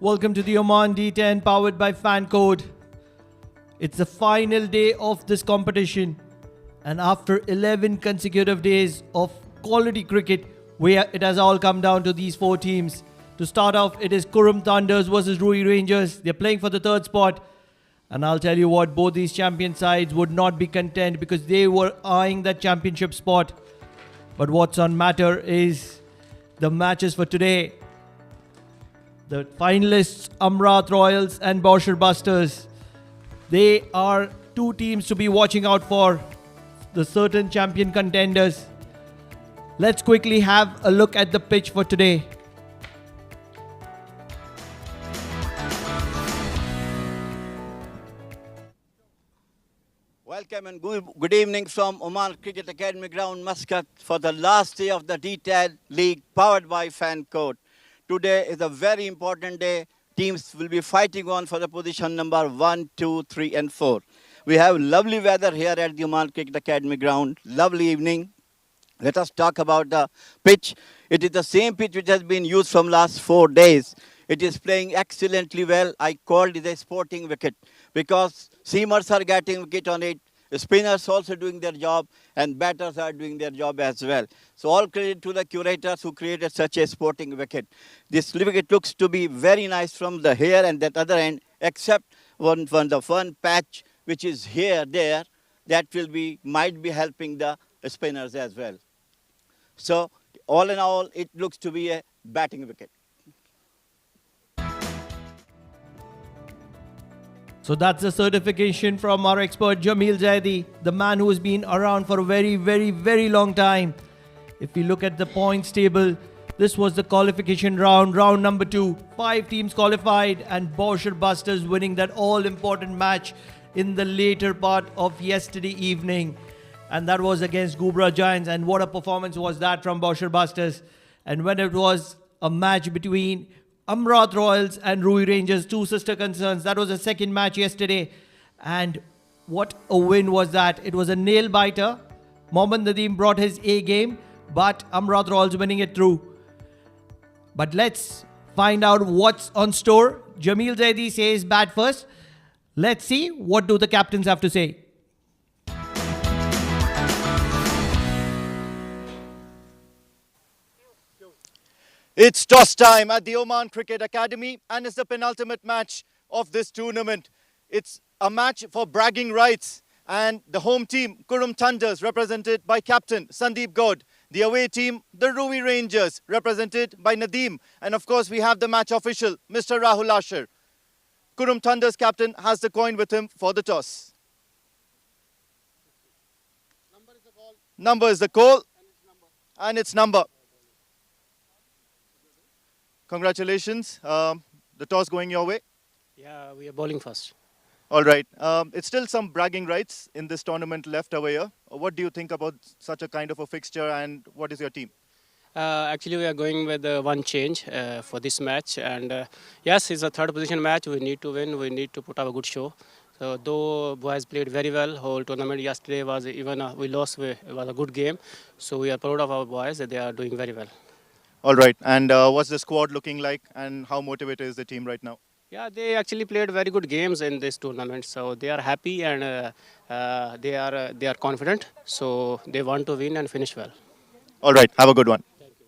Welcome to the Oman D10 powered by Fancode. It's the final day of this competition, and after 11 consecutive days of quality cricket, it has all come down to these four teams. To start off, it is Qurum Thunders versus Ruwi Rangers. They're playing for the third spot. And I'll tell you what, both these champion sides would not be content because they were eyeing that championship spot. But what's on matter is the matches for today. The finalists, Amrat Royals and Bosher Busters. They are two teams to be watching out for, the certain champion contenders. Let's quickly have a look at the pitch for today. Welcome and good evening from Oman Cricket Academy ground, Muscat, for the last day of the D10 League powered by Fancode. Today is a very important day. Teams will be fighting on for the position number 1, 2, 3 and 4. We have lovely weather here at the Oman Cricket Academy ground. Lovely evening. Let us talk about the pitch. It is the same pitch which has been used from last 4 days. It is playing excellently well. I called it a sporting wicket because seamers are getting wicket on it. Spinners also doing their job and batters are doing their job as well. So all credit to the curators who created such a sporting wicket. This wicket looks to be very nice from the here and that other end, except the one patch which is there, that might be helping the spinners as well. So all in all, it looks to be a batting wicket. So that's the certification from our expert Jamil Zaidi, the man who has been around for a very, very, very long time. If we look at the points table, this was the qualification round number 2. 5 teams qualified and Bosher Busters winning that all-important match in the later part of yesterday evening. And that was against Gubra Giants. And what a performance was that from Bosher Busters. And when it was a match between Amrat Royals and Ruwi Rangers, two sister concerns. That was the second match yesterday. And what a win was that. It was a nail-biter. Mohammad Nadeem brought his A game, but Amrat Royals winning it through. But let's find out what's on store. Jamil Zaidi says bat first. Let's see what do the captains have to say. It's toss time at the Oman Cricket Academy and it's the penultimate match of this tournament. It's a match for bragging rights and the home team, Qurum Thunders, represented by Captain Sandeep God. The away team, the Ruwi Rangers, represented by Nadeem. And of course, we have the match official, Mr. Rahul Asher. Qurum Thunders captain has the coin with him for the toss. Number is the call. And it's number. Congratulations. The toss going your way? Yeah, we are bowling first. All right. It's still some bragging rights in this tournament left over here. What do you think about such a kind of a fixture and what is your team? Actually, we are going with one change for this match. And yes, it's a third position match. We need to win. We need to put up a good show. So though boys played very well, whole tournament yesterday was even we lost. It was a good game. So we are proud of our boys that they are doing very well. All right. And what's the squad looking like and how motivated is the team right now? Yeah, they actually played very good games in this tournament. So they are happy and they are confident. So they want to win and finish well. All right. Have a good one. Thank you.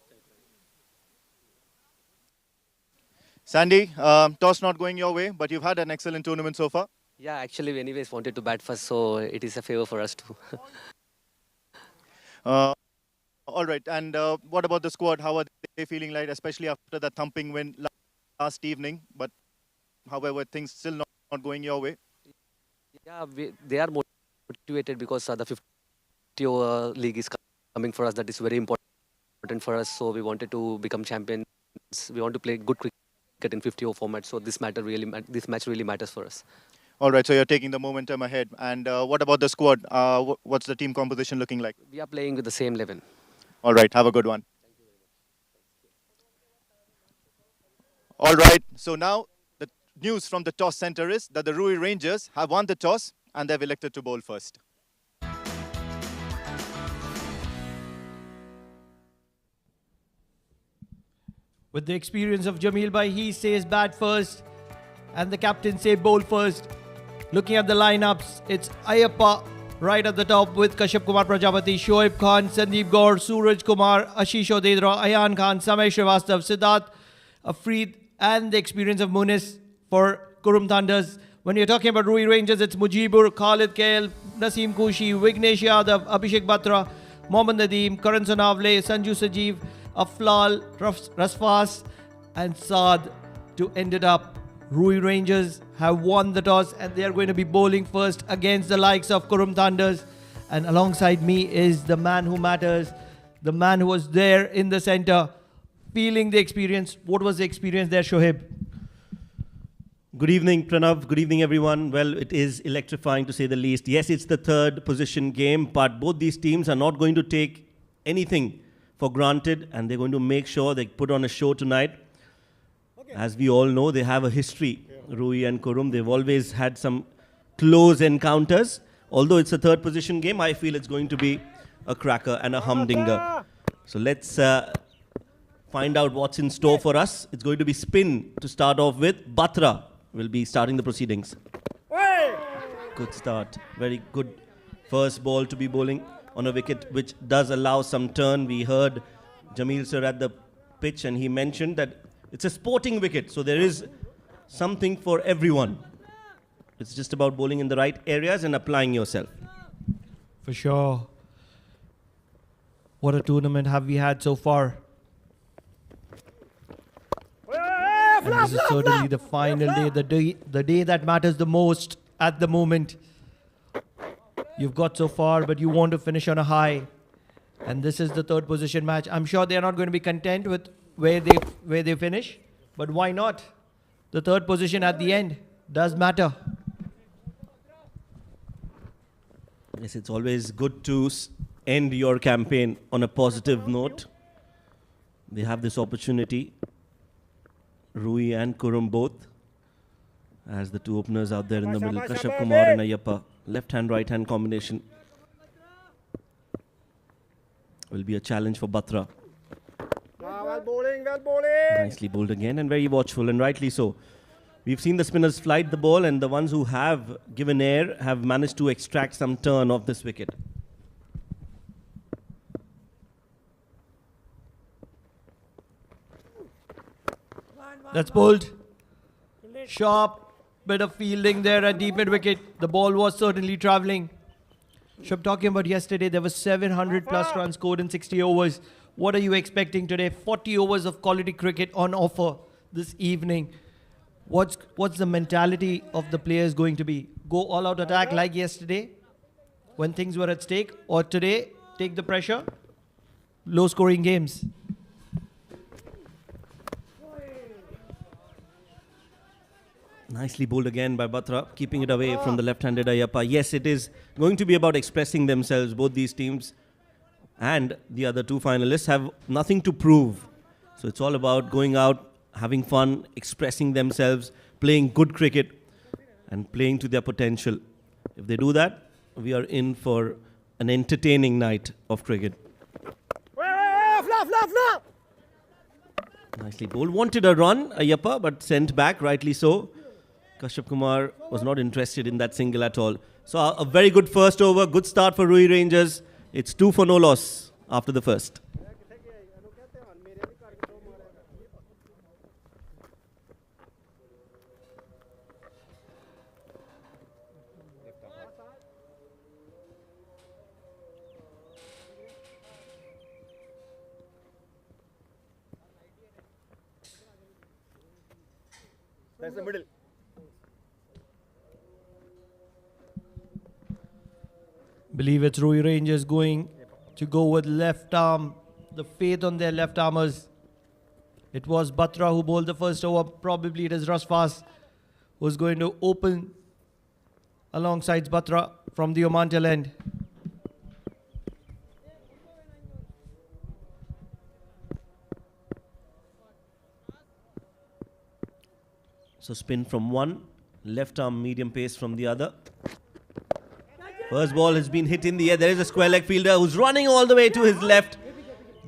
Sandy, toss not going your way, but you've had an excellent tournament so far. Yeah, actually, we anyways wanted to bat first, so it is a favor for us too. All right. And what about the squad? How are they feeling like, especially after that thumping win last evening? But however, things still not going your way. Yeah, they are motivated because the 50-over league is coming for us. That is very important for us. So we wanted to become champions. We want to play good cricket in 50-over format. So this match really matters for us. All right. So you're taking the momentum ahead. And what about the squad? What's the team composition looking like? We are playing with the same 11. All right. Have a good one. All right. So now the news from the toss center is that the Ruwi Rangers have won the toss and they've elected to bowl first. With the experience of Jamil Bhai, he says bat first and the captain say bowl first. Looking at the lineups, it's Ayappa right at the top with Kashyap Kumar Prajapati, Shoaib Khan, Sandeep Gaur, Suraj Kumar, Ashish Odedra, Ayan Khan, Samay Srivastav, Siddharth Afreed, and the experience of Munis for Qurum Thunders. When you're talking about Ruwi Rangers, it's Mujibur, Khalid Kail, Naseem Kushi, Vignesh Yadav, Abhishek Batra, Mohammad Nadeem, Karan Sonavle, Sanju Sajeev, Aflal, Rasfas, and Saad to end it up. Ruwi Rangers have won the toss and they are going to be bowling first against the likes of Qurum Thunders. And alongside me is the man who matters, the man who was there in the center, feeling the experience. What was the experience there, Shoaib? Good evening, Pranav. Good evening, everyone. Well, it is electrifying to say the least. Yes, it's the third position game, but both these teams are not going to take anything for granted and they're going to make sure they put on a show tonight. As we all know, they have a history, Ruwi and Qurum. They've always had some close encounters. Although it's a third position game, I feel it's going to be a cracker and a humdinger. So let's find out what's in store for us. It's going to be spin to start off with. Batra will be starting the proceedings. Good start. Very good first ball to be bowling on a wicket which does allow some turn. We heard Jamil sir at the pitch and he mentioned that it's a sporting wicket, so there is something for everyone. It's just about bowling in the right areas and applying yourself. For sure. What a tournament have we had so far. And this is certainly the final day, the day that matters the most at the moment. You've got so far, but you want to finish on a high. And this is the third position match. I'm sure they're not going to be content with where they finish, but why not? The third position at the end does matter. Yes, it's always good to end your campaign on a positive note. They have this opportunity, Ruwi and Qurum both, as the two openers out there in the middle. Kashyap Kumar and Ayappa, left-hand, right-hand combination. Will be a challenge for Batra. Well bowling. Nicely bowled again and very watchful, and rightly so. We've seen the spinners flight the ball and the ones who have given air have managed to extract some turn off this wicket. That's bowled. Sharp bit of fielding there at deep mid wicket. The ball was certainly travelling. Shab, talking about yesterday, there was 700 plus runs scored in 60 overs. What are you expecting today? 40 overs of quality cricket on offer this evening. What's the mentality of the players going to be? Go all out attack like yesterday when things were at stake, or today take the pressure? Low scoring games. Nicely bowled again by Batra, keeping it away from the left-handed Ayappa. Yes, it is going to be about expressing themselves. Both these teams and the other two finalists have nothing to prove. So it's all about going out, having fun, expressing themselves, playing good cricket and playing to their potential. If they do that, we are in for an entertaining night of cricket. Nicely bowled. Wanted a run, Ayappa, but sent back, rightly so. Kashyap Kumar was not interested in that single at all. So a very good first over, good start for Ruwi Rangers. It's 2 for no loss after the first. That's the middle. Believe it's Ruwi Rangers going to go with left arm. The faith on their left armers. It was Batra who bowled the first over. Probably it is Rasfas who's going to open alongside Batra from the Oman tail end. So spin from one, left arm medium pace from the other. First ball has been hit in the air. There is a square leg fielder who's running all the way to his left.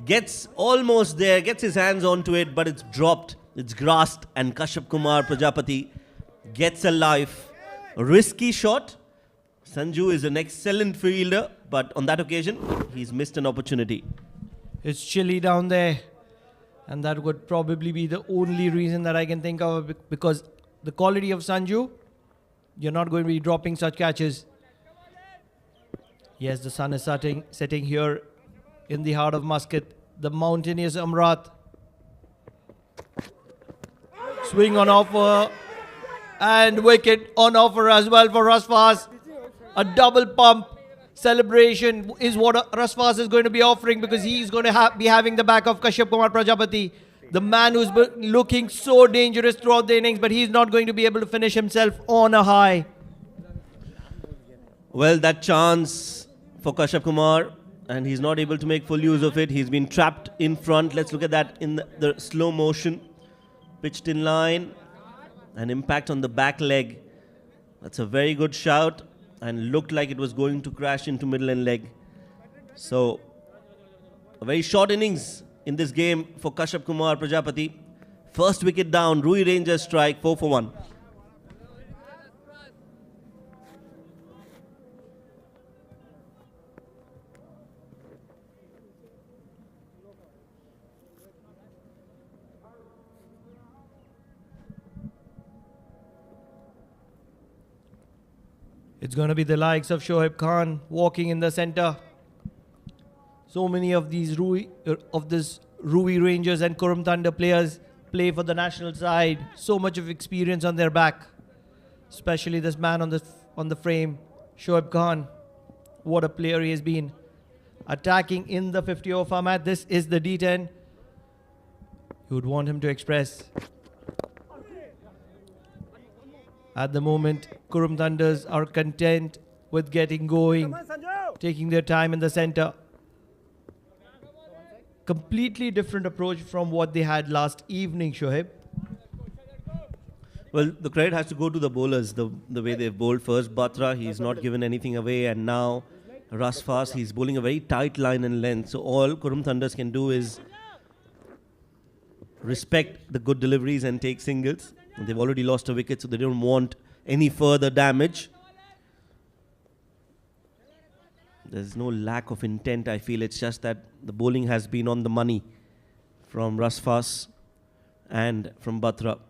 Gets almost there, gets his hands onto it, but it's dropped. It's grasped, and Kashyap Kumar Prajapati gets a life. A risky shot. Sanju is an excellent fielder, but on that occasion, he's missed an opportunity. It's chilly down there. And that would probably be the only reason that I can think of, because the quality of Sanju, you're not going to be dropping such catches. Yes, the sun is setting here in the heart of Muscat, the mountainous Amrat. Swing on offer, and wicket on offer as well for Rasfas. A double pump celebration is what Rasfas is going to be offering, because he's going to be having the back of Kashyap Kumar Prajapati, the man who's been looking so dangerous throughout the innings, but he's not going to be able to finish himself on a high. Well, that chance for Kashyap Kumar, and he's not able to make full use of it. He's been trapped in front. Let's look at that in the slow motion. Pitched in line, an impact on the back leg. That's a very good shout, and looked like it was going to crash into middle and leg. So, a very short innings in this game for Kashyap Kumar Prajapati. First wicket down, Ruwi Rangers strike, 4 for 1. It's going to be the likes of Shoaib Khan walking in the centre. So many of these Ruwi Rangers and Qurum Thunder players play for the national side. So much of experience on their back, especially this man on the frame, Shoaib Khan. What a player he has been. Attacking in the 50-over format. This is the D10. You would want him to express. At the moment, Qurum Thunders are content with getting going, taking their time in the centre. Completely different approach from what they had last evening, Shoaib. Well, the credit has to go to the bowlers, the way they've bowled first. Batra, he's not given anything away, and now Rasfas, he's bowling a very tight line and length. So all Qurum Thunders can do is respect the good deliveries and take singles. They've already lost a wicket, so they don't want any further damage. There's no lack of intent, I feel. It's just that the bowling has been on the money from Rasfas and from Batra.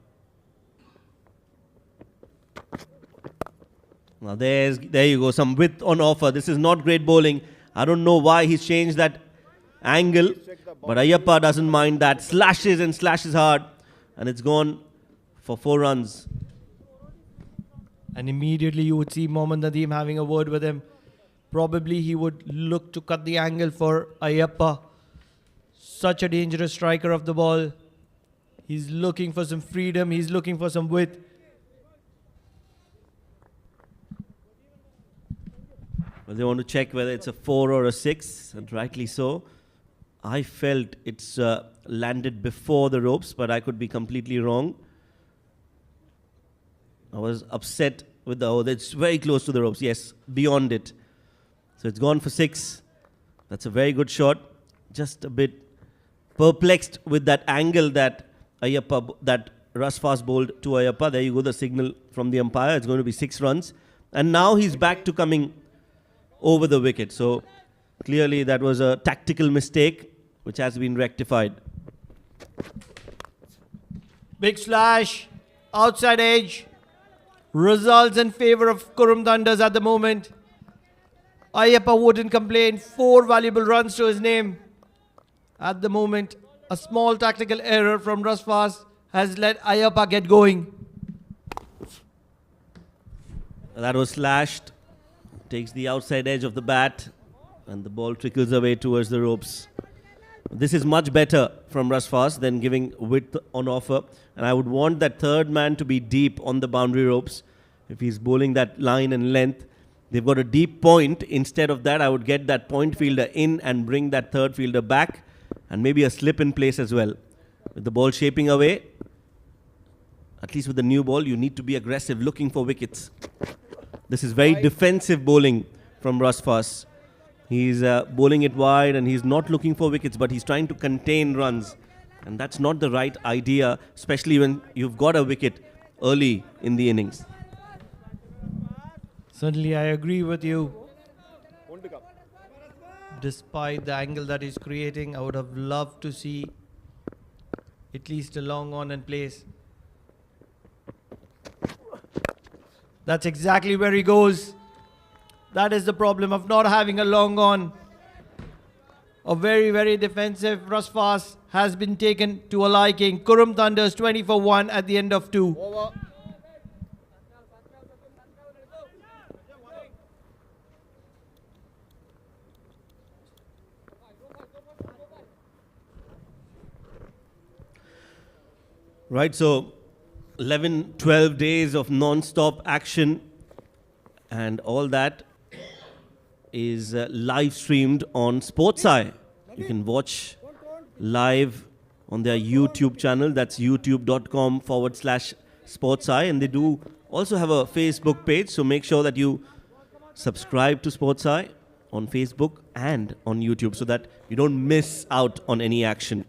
Now there you go, some width on offer. This is not great bowling. I don't know why he's changed that angle, but Ayyappa doesn't mind that. Slashes and slashes hard, and it's gone for 4 runs. And immediately you would see Mohammad Nadeem having a word with him. Probably he would look to cut the angle for Ayyappa. Such a dangerous striker of the ball. He's looking for some freedom. He's looking for some width. Well, they want to check whether it's a 4 or a 6, and rightly so. I felt it's landed before the ropes, but I could be completely wrong. I was upset with it's very close to the ropes. Yes, beyond it. So it's gone for 6. That's a very good shot. Just a bit perplexed with that angle that Rasfas bowled to Ayyappa. There you go, the signal from the umpire. It's going to be 6 runs. And now he's back to coming over the wicket. So clearly that was a tactical mistake which has been rectified. Big slash, outside edge. Results in favour of Qurum Thunders at the moment. Ayyappa wouldn't complain. 4 valuable runs to his name. At the moment, a small tactical error from Rasfas has let Ayyappa get going. That was slashed. Takes the outside edge of the bat, and the ball trickles away towards the ropes. This is much better from Rasfas than giving width on offer. And I would want that third man to be deep on the boundary ropes. If he's bowling that line and length, they've got a deep point. Instead of that, I would get that point fielder in and bring that third fielder back, and maybe a slip in place as well. With the ball shaping away, at least with the new ball, you need to be aggressive, looking for wickets. This is very defensive bowling from Rasfas. He's bowling it wide and he's not looking for wickets, but he's trying to contain runs. And that's not the right idea, especially when you've got a wicket early in the innings. Certainly, I agree with you. Won't become. Despite the angle that he's creating, I would have loved to see at least a long on in place. That's exactly where he goes. That is the problem of not having a long on. A very, very defensive rush fast has been taken to a liking. Qurum Thunders 20 for 1 at the end of 2. Over. Right, so 11, 12 days of non-stop action, and all that is live streamed on Sportseye. You can watch live on their YouTube channel. That's youtube.com/Sportseye. And they do also have a Facebook page. So make sure that you subscribe to Sportseye on Facebook and on YouTube so that you don't miss out on any action.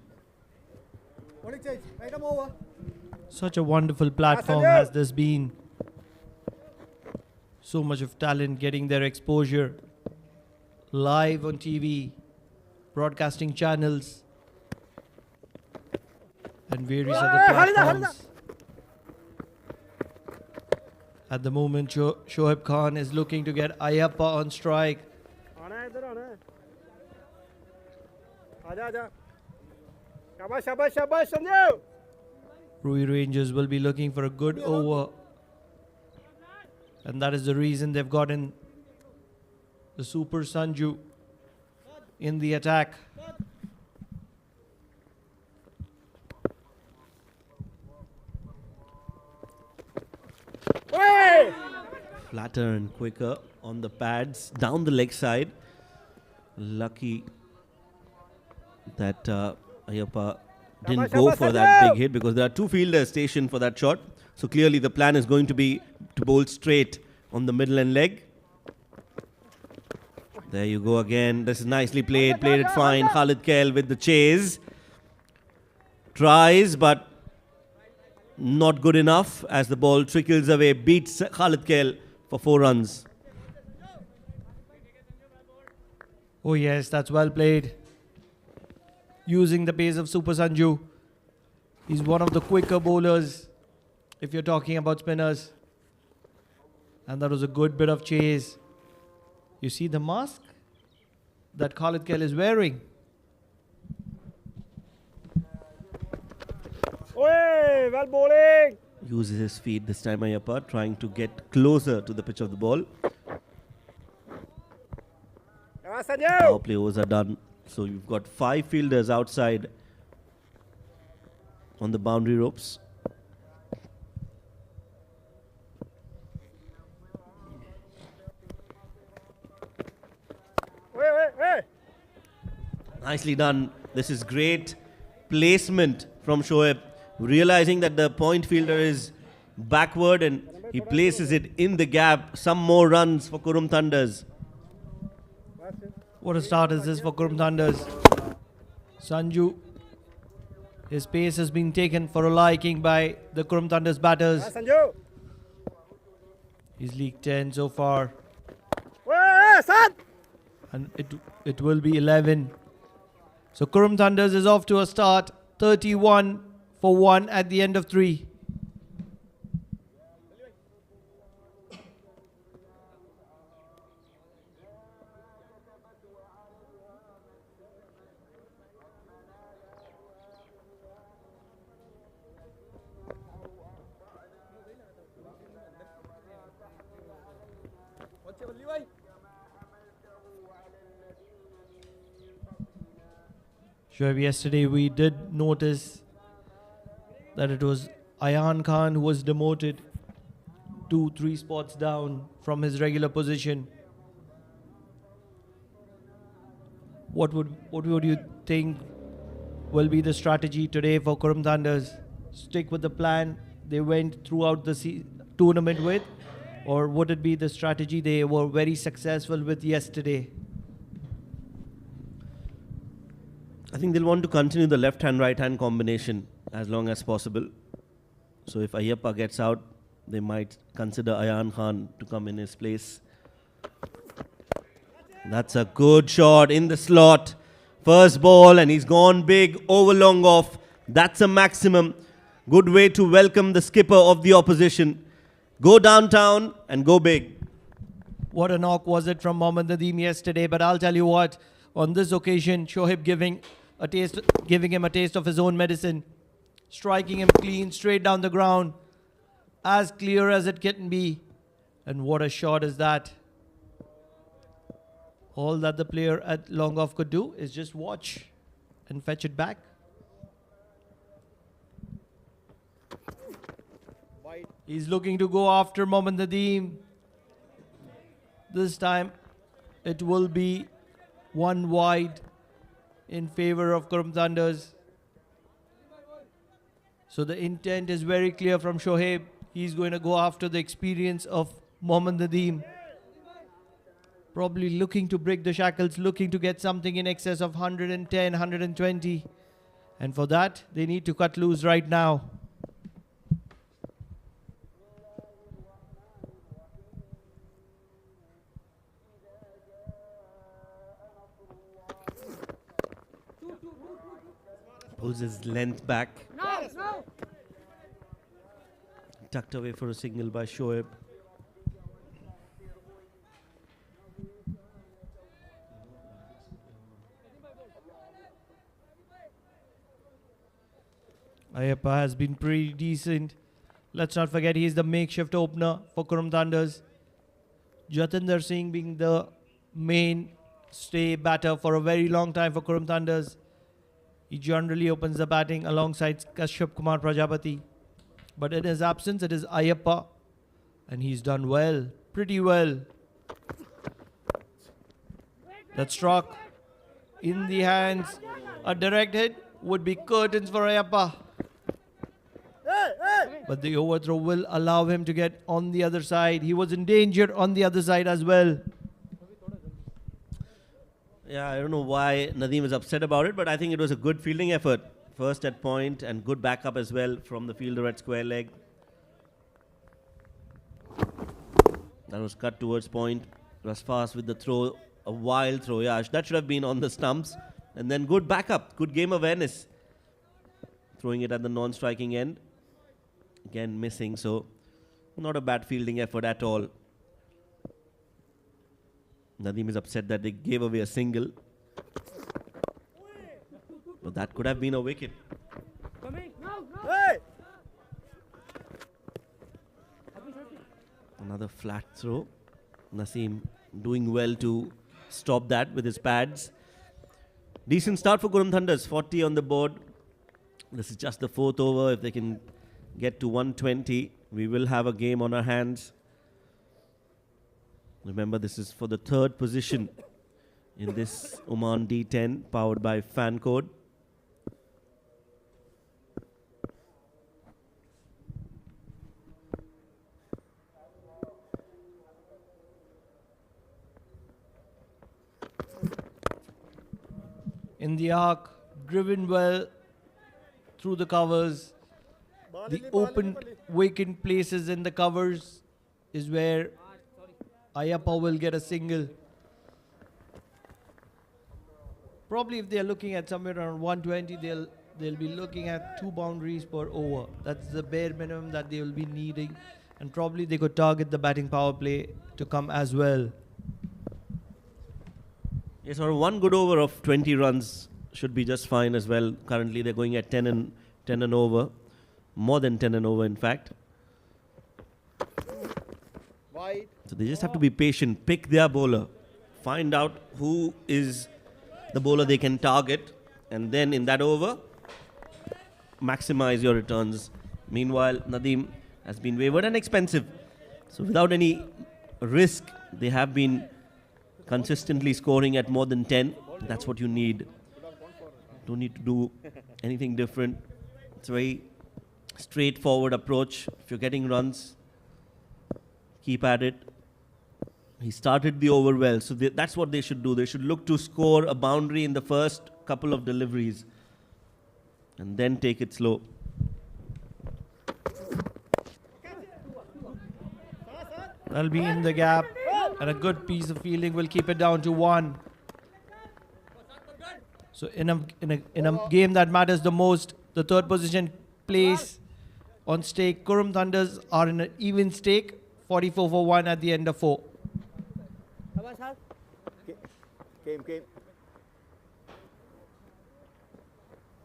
Bowling change. Right arm over. Such a wonderful platform has this been. So much of talent getting their exposure live on TV, broadcasting channels, and various other platforms. At the moment, Shoaib Khan is looking to get Ayappa on strike. आना है इधर आना है. आजा आजा. शाबाश शाबाश शाबाश Sanjeev. Ruwi Rangers will be looking for a good over, and that is the reason they've gotten the Super Sanju in the attack. Hey! Flatter and quicker on the pads, down the leg side. Lucky that Ayappa didn't go for that big hit because there are two fielders stationed for that shot. So clearly the plan is going to be to bowl straight on the middle and leg. There you go again. This is nicely played. Played it fine. Khalid Kail with the chase. Tries, but not good enough as the ball trickles away. Beats Khalid Kail for 4 runs. Oh yes, that's well played. Using the pace of Super Sanju. He's one of the quicker bowlers if you're talking about spinners. And that was a good bit of chase. You see the mask that Khalid Kail is wearing. Oi, well bowling. Uses his feet this time, Ayappa, trying to get closer to the pitch of the ball. शाबाश Sanjeev. Power play overs are done. So you've got 5 fielders outside on the boundary ropes. Hey. Nicely done. This is great placement from Shoaib. Realizing that the point fielder is backward and he places it in the gap. Some more runs for Qurum Thunders. What a start is this for Qurum Thunders. Sanju, his pace has been taken for a liking by the Qurum Thunders batters. Sanjeev. He's league 10 so far, Hey, son. and it will be 11. So Qurum Thunders is off to a start, 31 for 1 at the end of 3. Shoaib, yesterday we did notice that it was Ayan Khan who was demoted 2-3 spots down from his regular position. What would you think will be the strategy today for Qurum Thunders? Stick with the plan they went throughout the tournament with, or would it be the strategy they were very successful with yesterday? I think they'll want to continue the left-hand, right-hand combination as long as possible. So if Ayyappa gets out, they might consider Ayan Khan to come in his place. That's a good shot in the slot. First ball, and he's gone big, over long off. That's a maximum. Good way to welcome the skipper of the opposition. Go downtown and go big. What a knock was it from Mohammad Nadeem yesterday, but I'll tell you what, on this occasion, Shoaib giving him a taste of his own medicine, striking him clean, straight down the ground, as clear as it can be. And what a shot is that. All that the player at long off could do is just watch and fetch it back. He's looking to go after Mohammad Nadeem. This time it will be one wide in favor of Qurum Thunders. So the intent is very clear from Shoaib. He's going to go after the experience of Mohammad Nadeem. Probably looking to break the shackles, looking to get something in excess of 110, 120. And for that, they need to cut loose right now. Pulls his length back. Tucked away for a single by Shoaib. Ayyappa has been pretty decent. Let's not forget he is the makeshift opener for Qurum Thunders. Jatinder Singh being the main stay batter for a very long time for Qurum Thunders. He generally opens the batting alongside Kashyap Kumar Prajapati. But in his absence, it is Ayyappa. And he's done well, pretty well. That struck in the hands. A direct hit would be curtains for Ayyappa. But the overthrow will allow him to get on the other side. He was in danger on the other side as well. Yeah, I don't know why Nadeem is upset about it, but I think it was a good fielding effort. First at point and good backup as well from the fielder at square leg. That was cut towards point. Was fast with the throw, a wild throw. Yeah, that should have been on the stumps. And then good backup, good game awareness. Throwing it at the non-striking end. Again missing, so not a bad fielding effort at all. Nadeem is upset that they gave away a single. But that could have been a wicket. Another flat throw. Naseem doing well to stop that with his pads. Decent start for Qurum Thunders, 40 on the board. This is just the fourth over. If they can get to 120, we will have a game on our hands. Remember, this is for the third position in this Oman D10 powered by Fancode. In the arc, driven well through the covers. The open vacant places in the covers is where Ayyappa will get a single. Probably if they are looking at somewhere around 120, they'll be looking at 2 boundaries per over. That's the bare minimum that they will be needing. And probably they could target the batting power play to come as well. Yes, or one good over of 20 runs should be just fine as well. Currently they're going at 10 and over. More than 10 and over, in fact. So they just have to be patient, pick their bowler, find out who is the bowler they can target, and then in that over, maximize your returns. Meanwhile, Nadeem has been wayward and expensive. So without any risk, they have been consistently scoring at more than 10. That's what you need. Don't need to do anything different. It's a very straightforward approach. If you're getting runs, keep at it. He started the over well, so that's what they should do. They should look to score a boundary in the first couple of deliveries and then take it slow. That'll be in the gap, and a good piece of fielding will keep it down to 1. So in a game that matters the most, the third position place on stake, Qurum Thunders are in an even stake, 44 for 1 at the end of 4. Game.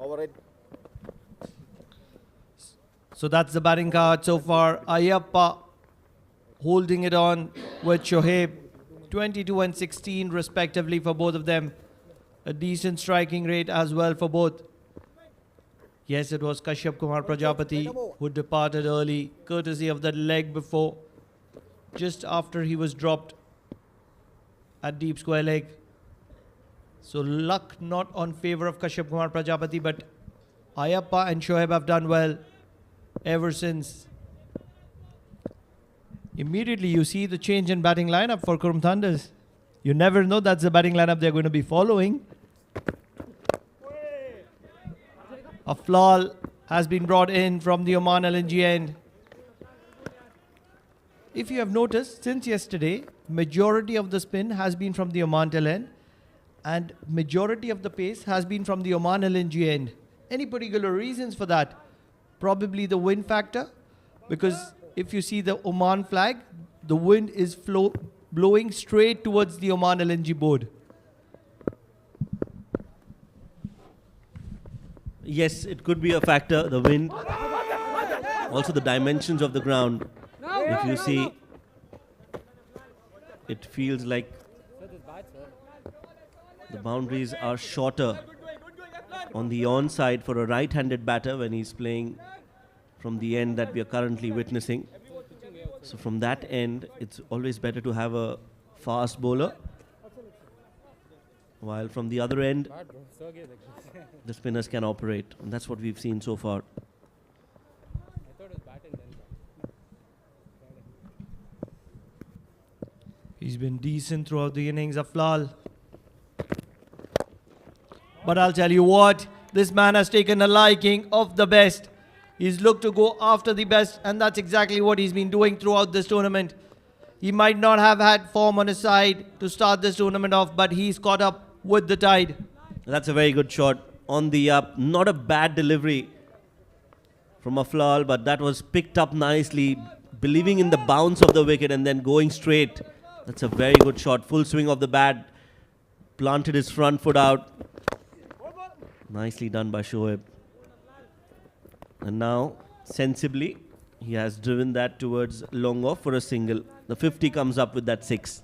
Over it. So that's the batting card so far. Ayappa holding it on with Shoaib, 22 and 16 respectively for both of them. A decent striking rate as well for both. Yes, it was Kashyap Kumar Prajapati who departed early, courtesy of that leg before, just after he was dropped at deep square leg. So luck not on favor of Kashyap Kumar Prajapati, but Ayappa and Shoaib have done well ever since. Immediately you see the change in batting lineup for Qurum Thunders. You never know that's the batting lineup they're going to be following. Aflal has been brought in from the Oman LNG end. If you have noticed, since yesterday, majority of the spin has been from the Oman tail end and majority of the pace has been from the Oman LNG end. Any particular reasons for that? Probably the wind factor, because if you see the Oman flag, the wind is blowing straight towards the Oman LNG board. Yes, it could be a factor, the wind. Also the dimensions of the ground. If you see, it feels like the boundaries are shorter on the onside for a right-handed batter when he's playing from the end that we are currently witnessing. So from that end, it's always better to have a fast bowler. While from the other end, the spinners can operate. And that's what we've seen so far. He's been decent throughout the innings, Aflal. But I'll tell you what, this man has taken a liking of the best. He's looked to go after the best, and that's exactly what he's been doing throughout this tournament. He might not have had form on his side to start this tournament off, but he's caught up with the tide. That's a very good shot on the up. Not a bad delivery from Aflal, but that was picked up nicely, believing in the bounce of the wicket and then going straight. That's a very good shot. Full swing of the bat. Planted his front foot out. Nicely done by Shoaib. And now, sensibly, he has driven that towards long off for a single. The 50 comes up with that 6.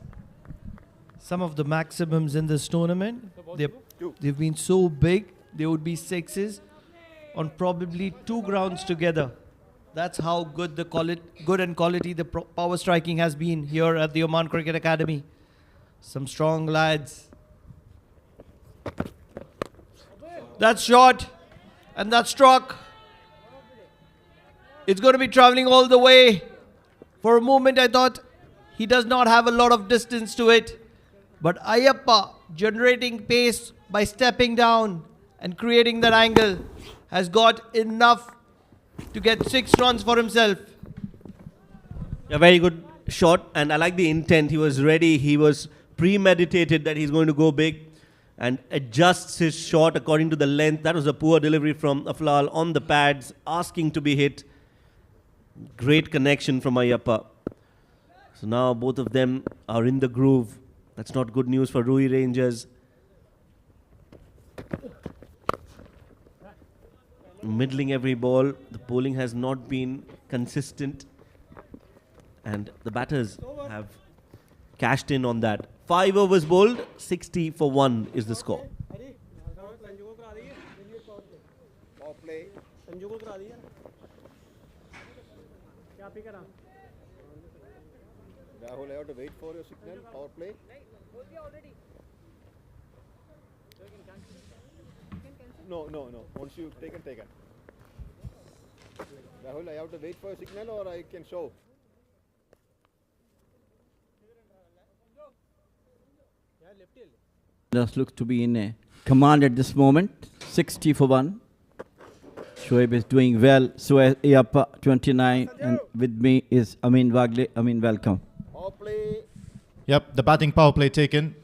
Some of the maximums in this tournament, they've been so big, they would be 6s on probably 2 grounds together. That's how good the quality the power striking has been here at the Oman Cricket Academy. Some strong lads. That's shot and that struck. It's going to be traveling all the way. For a moment I thought he does not have a lot of distance to it. But Ayappa, generating pace by stepping down and creating that angle, has got enough to get 6 runs for himself. A very good shot, and I like the intent. He was ready. He was premeditated that he's going to go big and adjusts his shot according to the length. That was a poor delivery from Aflal on the pads, asking to be hit. Great connection from Ayappa. So now both of them are in the groove. That's not good news for Ruwi Rangers. Middling every ball. The bowling has not been consistent. And the batters have cashed in on that. 5 overs bowled, 60 for 1 is the score. Rahul, I have to wait for your signal. Power play. No. Once you've taken. Rahul, I have to wait for your signal or I can show. Just looks to be in a command at this moment. 60 for 1. Shoaib is doing well. Suez Ayappa 29, and with me is Amin Wagle. Amin, welcome. Yep, the batting power play taken.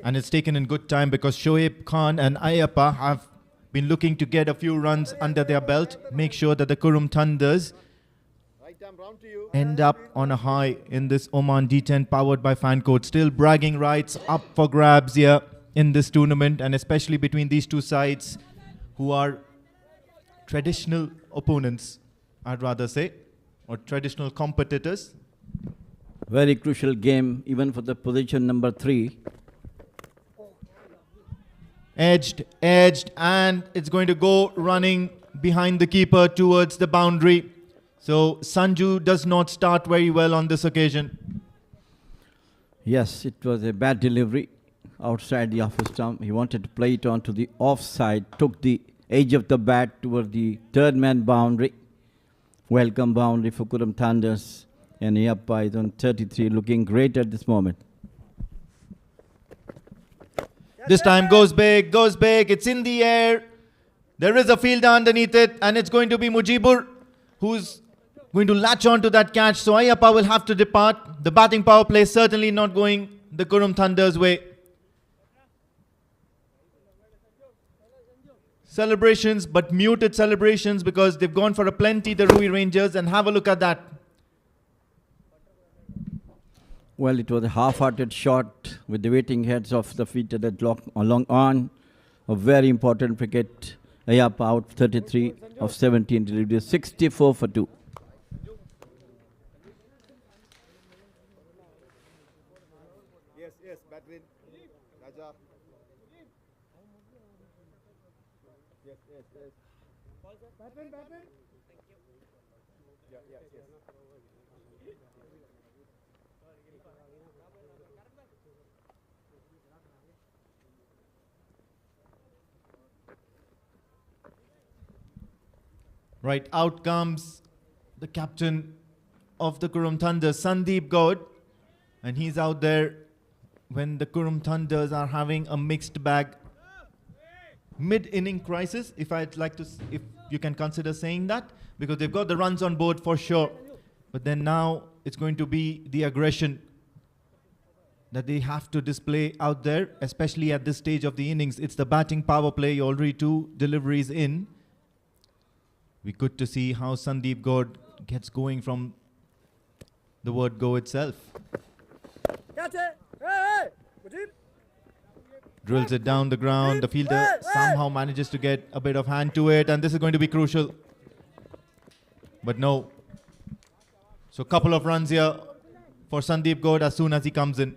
And it's taken in good time because Shoaib Khan and Ayappa have been looking to get a few runs under their belt. Make sure that the Qurum Thunders end up on a high in this Oman D10 powered by Fancode. Still bragging rights up for grabs here in this tournament, and especially between these two sides who are traditional opponents, I'd rather say, or traditional competitors. Very crucial game, even for the position number 3. Edged, and it's going to go running behind the keeper towards the boundary. So Sanju does not start very well on this occasion. Yes, it was a bad delivery outside the office stump. He wanted to play it onto the offside, took the edge of the bat toward the third man boundary. Welcome boundary for Qurum Thunders. And Ayappa is on 33, looking great at this moment. This time goes big, it's in the air. There is a fielder underneath it, and it's going to be Mujibur who's going to latch on to that catch. So Ayappa will have to depart. The batting power play certainly not going the Qurum Thunders' way. Celebrations, but muted celebrations because they've gone for a plenty, the Ruwi Rangers, and have a look at that. Well, it was a half-hearted shot with the waiting heads of the feet that lock along on. A very important wicket. Ayappa out 33 of 17, delivered 64 for 2. Yes, Batrin. Raja. Yes. Batrin. Yes. Right, out comes the captain of the Qurum Thunders, Sandeep Gaud, and he's out there when the Qurum Thunders are having a mixed bag. Mid-inning crisis, if you can consider saying that, because they've got the runs on board for sure. But then now it's going to be the aggression that they have to display out there, especially at this stage of the innings. It's the batting power play, already 2 deliveries in. Be good to see how Sandeep Gaud gets going from the word go itself. Catch it! Hey! Mujib! Drills it down the ground. The fielder somehow manages to get a bit of hand to it, and this is going to be crucial. But no. So couple of runs here for Sandeep Gaud as soon as he comes in.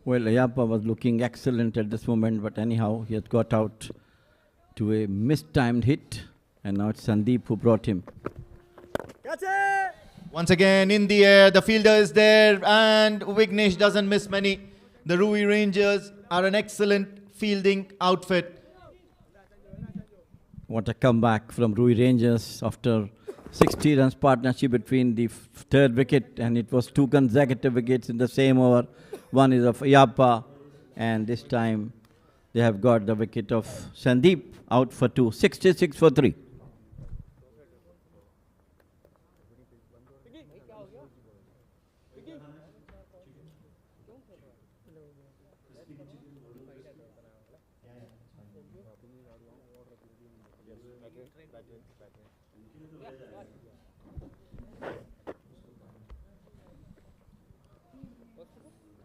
Well, Ayappa was looking excellent at this moment, but anyhow, he has got out to a mistimed hit. And now it's Sandeep who brought him. Catch it! Once again in the air, the fielder is there, and Vignesh doesn't miss many. The Ruwi Rangers are an excellent fielding outfit. What a comeback from Ruwi Rangers after 60 runs partnership between the third wicket, and it was 2 consecutive wickets in the same over. One is of Ayappa, and this time they have got the wicket of Sandeep out for 2, 66 for 3.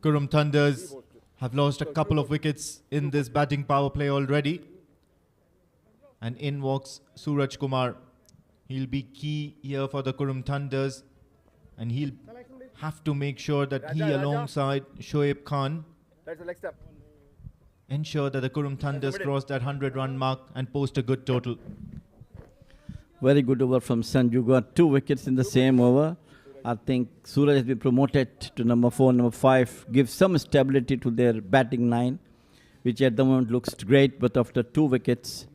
Qurum Thunders have lost a couple of wickets in this batting power play already. And in walks Suraj Kumar. He'll be key here for the Qurum Thunders, and he'll have to make sure that he, alongside Shoaib Khan, That's the next step. ensure that the Qurum Thunders cross that 100-run mark and post a good total. Very good over from Sanju. Got 2 wickets in the same over. I think Suraj has been promoted to number 4, number 5. Gives some stability to their batting line, which at the moment looks great, but after 2 wickets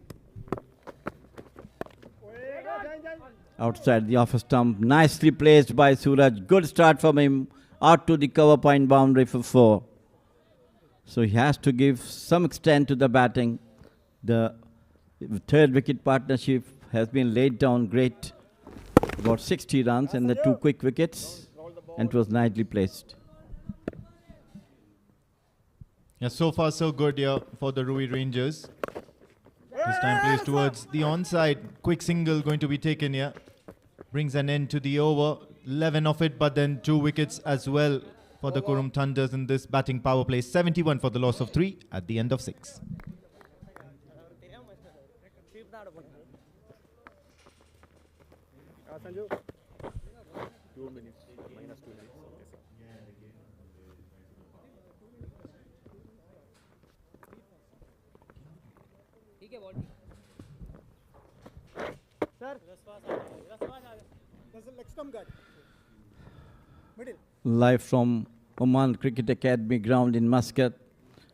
outside the off stump, nicely placed by Suraj. Good start from him, out to the cover point boundary for 4. So he has to give some extent to the batting. The third wicket partnership has been laid down great, about 60 runs and the 2 quick wickets, and it was nicely placed. Yeah, so far so good here for the Ruwi Rangers. This time plays towards the onside. Quick single going to be taken here. Brings an end to the over. 11 of it, but then 2 wickets as well for the Qurum Thunders in this batting power play. 71 for the loss of 3 at the end of 6. Sanju. 2 minutes. Minus 2 minutes. Sir. There's a leg stump guard. Middle. Live from Oman Cricket Academy ground in Muscat.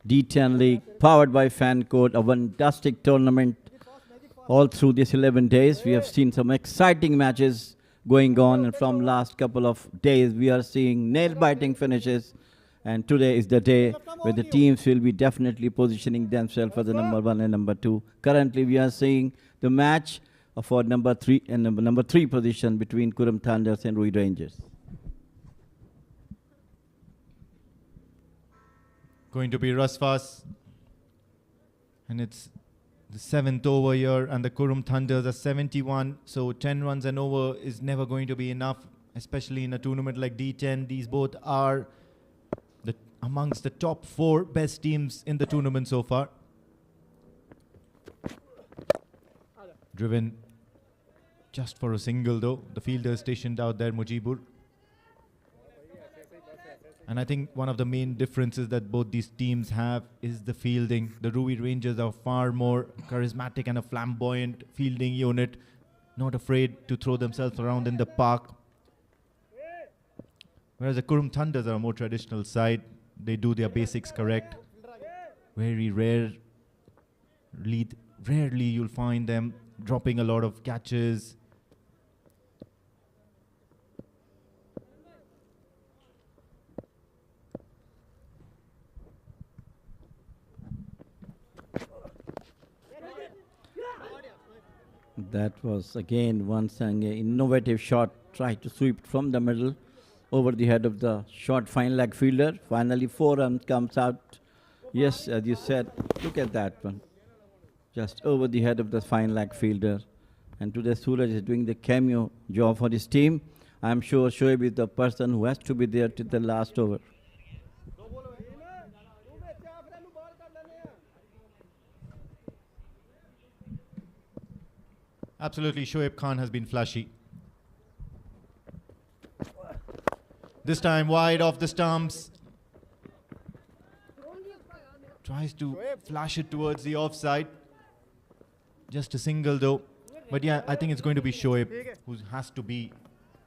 D10 League, powered by Fancode, a fantastic tournament. All through these 11 days, we have seen some exciting matches going on, and from last couple of days, we are seeing nail-biting finishes. And today is the day where the teams will be definitely positioning themselves for the number 1 and number 2. Currently, we are seeing the match for number 3 and number 3 position between Qurum Thunders and Ruwi Rangers. Going to be Rasfas. And it's the 7th over here, and the Qurum Thunders are 71. So 10 runs and over is never going to be enough, especially in a tournament like D10. These both are amongst the top 4 best teams in the tournament so far. Driven just for a single though. The fielder is stationed out there, Mujibur. And I think one of the main differences that both these teams have is the fielding. The Ruwi Rangers are far more charismatic and a flamboyant fielding unit, not afraid to throw themselves around in the park. Whereas the Qurum Thunders are a more traditional side. They do their basics correct. Very rarely you'll find them dropping a lot of catches. That was again once an innovative shot, tried to sweep from the middle over the head of the short fine leg fielder. Finally 4 runs comes out. Yes, as you said, look at that one. Just over the head of the fine leg fielder. And today Suraj is doing the cameo job for his team. I'm sure Shoaib is the person who has to be there till the last over. Absolutely, Shoaib Khan has been flashy. This time wide off the stumps. Tries to flash it towards the offside. Just a single though. But yeah, I think it's going to be Shoaib who has to be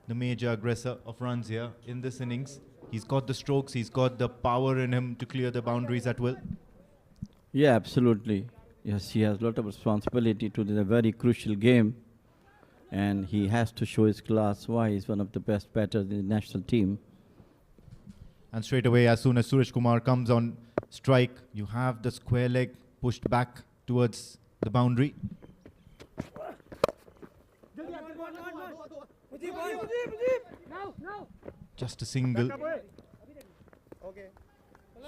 the major aggressor of runs here in this innings. He's got the strokes, he's got the power in him to clear the boundaries at will. Yeah, absolutely. Yes, he has a lot of responsibility to the very crucial game. And he has to show his class why he's one of the best batters in the national team. And straight away, as soon as Suresh Kumar comes on strike, you have the square leg pushed back towards the boundary. Just a single.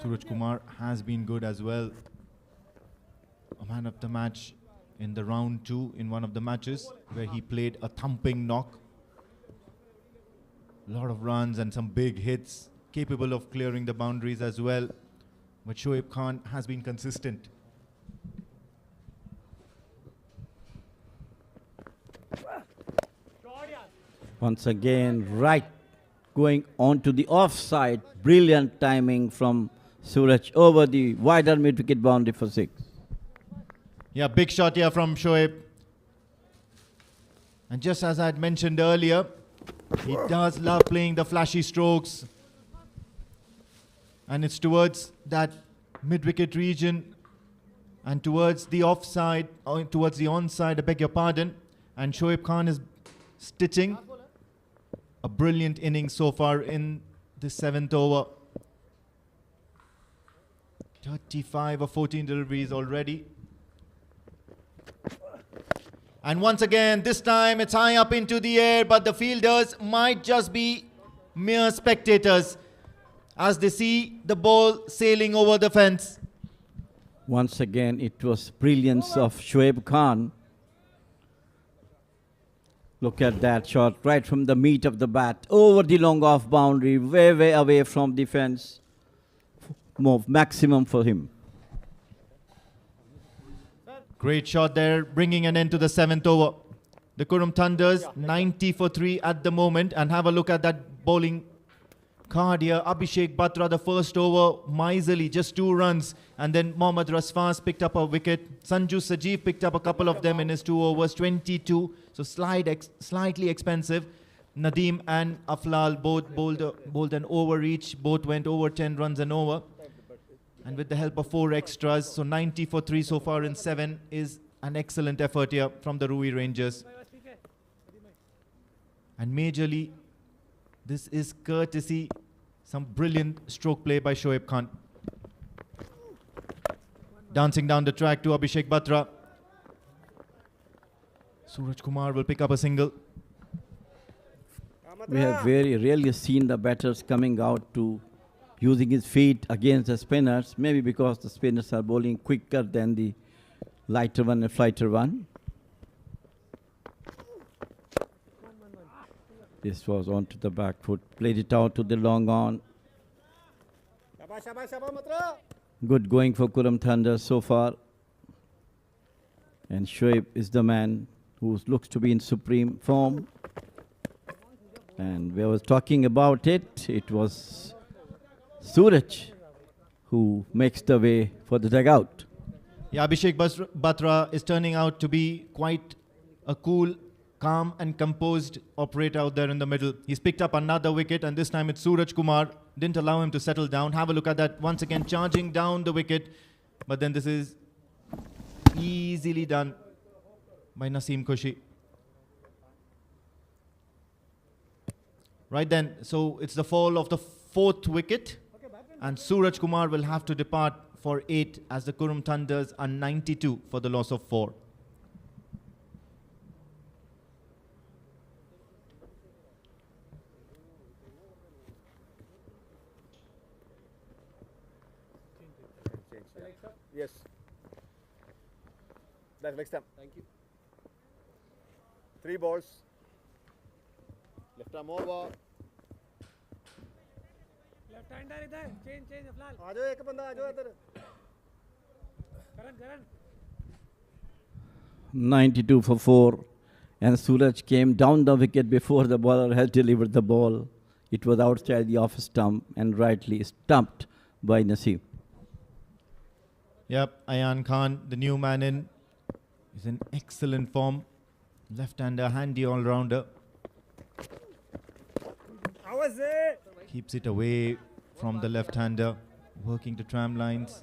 Suraj Kumar has been good as well. A man of the match in the round 2 in one of the matches where he played a thumping knock. A lot of runs and some big hits, capable of clearing the boundaries as well. But Shoaib Khan has been consistent. Once again, right, going on to the offside. Brilliant timing from Suraj over the wider mid-wicket boundary for 6. Yeah, big shot here from Shoaib. And just as I had mentioned earlier, he does love playing the flashy strokes. And it's towards that mid-wicket region and towards the offside, or towards the onside, I beg your pardon. And Shoaib Khan is stitching a brilliant innings so far in the 7th over. 35 or 14 deliveries already. And once again, this time it's high up into the air, but the fielders might just be mere spectators as they see the ball sailing over the fence. Once again, it was brilliance of Shoaib Khan. Look at that shot right from the meat of the bat, over the long off boundary, way, way away from the fence. More maximum for him. Great shot there, bringing an end to the 7th over. The Qurum Thunders 90 for 3 at the moment. And have a look at that bowling card here. Abhishek Batra, the first over, miserly, just 2 runs. And then Mohammad Rasfaz picked up a wicket. Sanju Sajeev picked up a couple of them in his 2 overs, 22. So slightly expensive. Nadeem and Aflal both bowled an over each. Both went over 10 runs and over. And with the help of 4 extras, so 90 for 3 so far in 7 is an excellent effort here from the Ruwi Rangers. And majorly, this is courtesy, some brilliant stroke play by Shoaib Khan. Dancing down the track to Abhishek Batra. Suraj Kumar will pick up a single. We have very rarely seen the batters coming out to using his feet against the spinners, maybe because the spinners are bowling quicker than the lighter one and flighter one. This was onto the back foot, played it out to the long on. Good going for Qurum Thunder so far. And Shoaib is the man who looks to be in supreme form. And we were talking about it. It was Suraj who makes the way for the dugout. Yeah, Abhishek Batra is turning out to be quite a cool, calm and composed operator out there in the middle. He's picked up another wicket and this time it's Suraj Kumar. Didn't allow him to settle down. Have a look at that. Once again charging down the wicket. But then this is easily done by Naseem Khushi. Right then, so it's the fall of the 4th wicket. And Suraj Kumar will have to depart for 8 as the Qurum Thunders are 92 for the loss of 4. Yes. That's next time. Thank you. 3 balls. Left arm over. Left hander इधर change अफलाल आ जाओ एक बंदा आ जाओ इधर. करण 92 for 4. And Suraj came down the wicket before the bowler had delivered the ball. It was outside the off stump and rightly stumped by Naseem. Yep, Ayan Khan, the new man in, is in excellent form. Left-hander, handy all-rounder. How was it? Keeps it away from the left-hander, working the tram lines.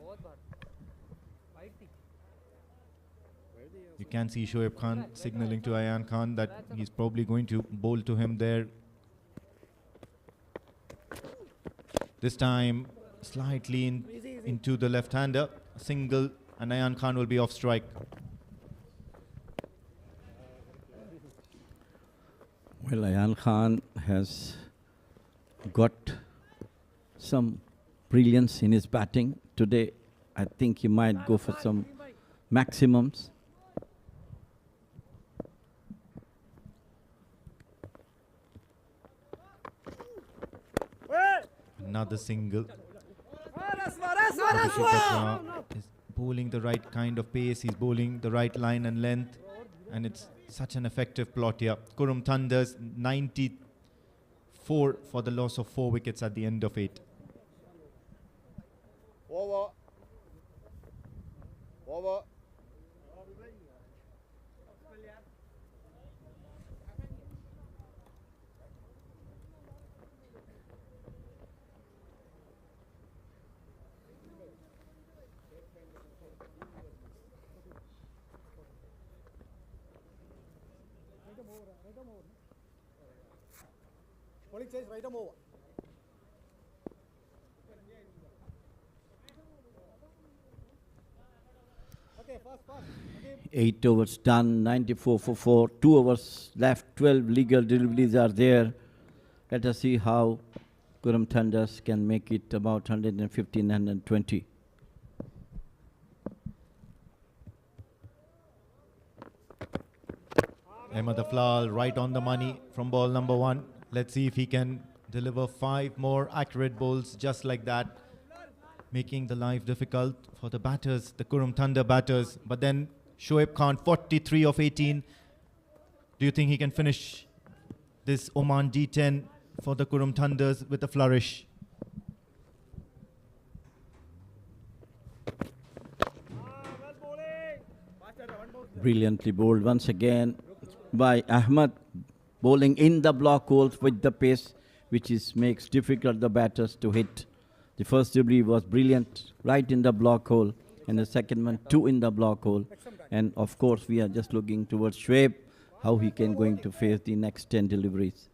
You can see Shoaib Khan signaling to Ayan Khan that he's probably going to bowl to him there. This time, slightly into the left-hander. Single, and Ayan Khan will be off strike. Well, Ayan Khan has got some brilliance in his batting. Today, I think he might go for some maximums. Another single. Abhishek Batra is bowling the right kind of pace. He's bowling the right line and length. And it's such an effective plot here. Qurum Thunders 94 for the loss of 4 wickets at the end of 8. Over. Over. Bowling change, right arm over. Okay. 8 overs done, 94 for 4, 2 overs left, 12 legal deliveries are there. Let us see how Qurum Thunders can make it about 115, 120. Ahmed Aflal right on the money from ball number 1. Let's see if he can deliver 5 more accurate balls just like that, making the life difficult for the batters, the Qurum Thunder batters. But then Shoaib Khan, 43 of 18. Do you think he can finish this Oman D10 for the Qurum Thunders with a flourish? Brilliantly bowled once again by Ahmed, bowling in the block holes with the pace, which makes difficult the batters to hit. The first delivery was brilliant, right in the block hole, and the second one, 2 in the block hole. And of course, we are just looking towards Shoaib, how he can going to face the next 10 deliveries.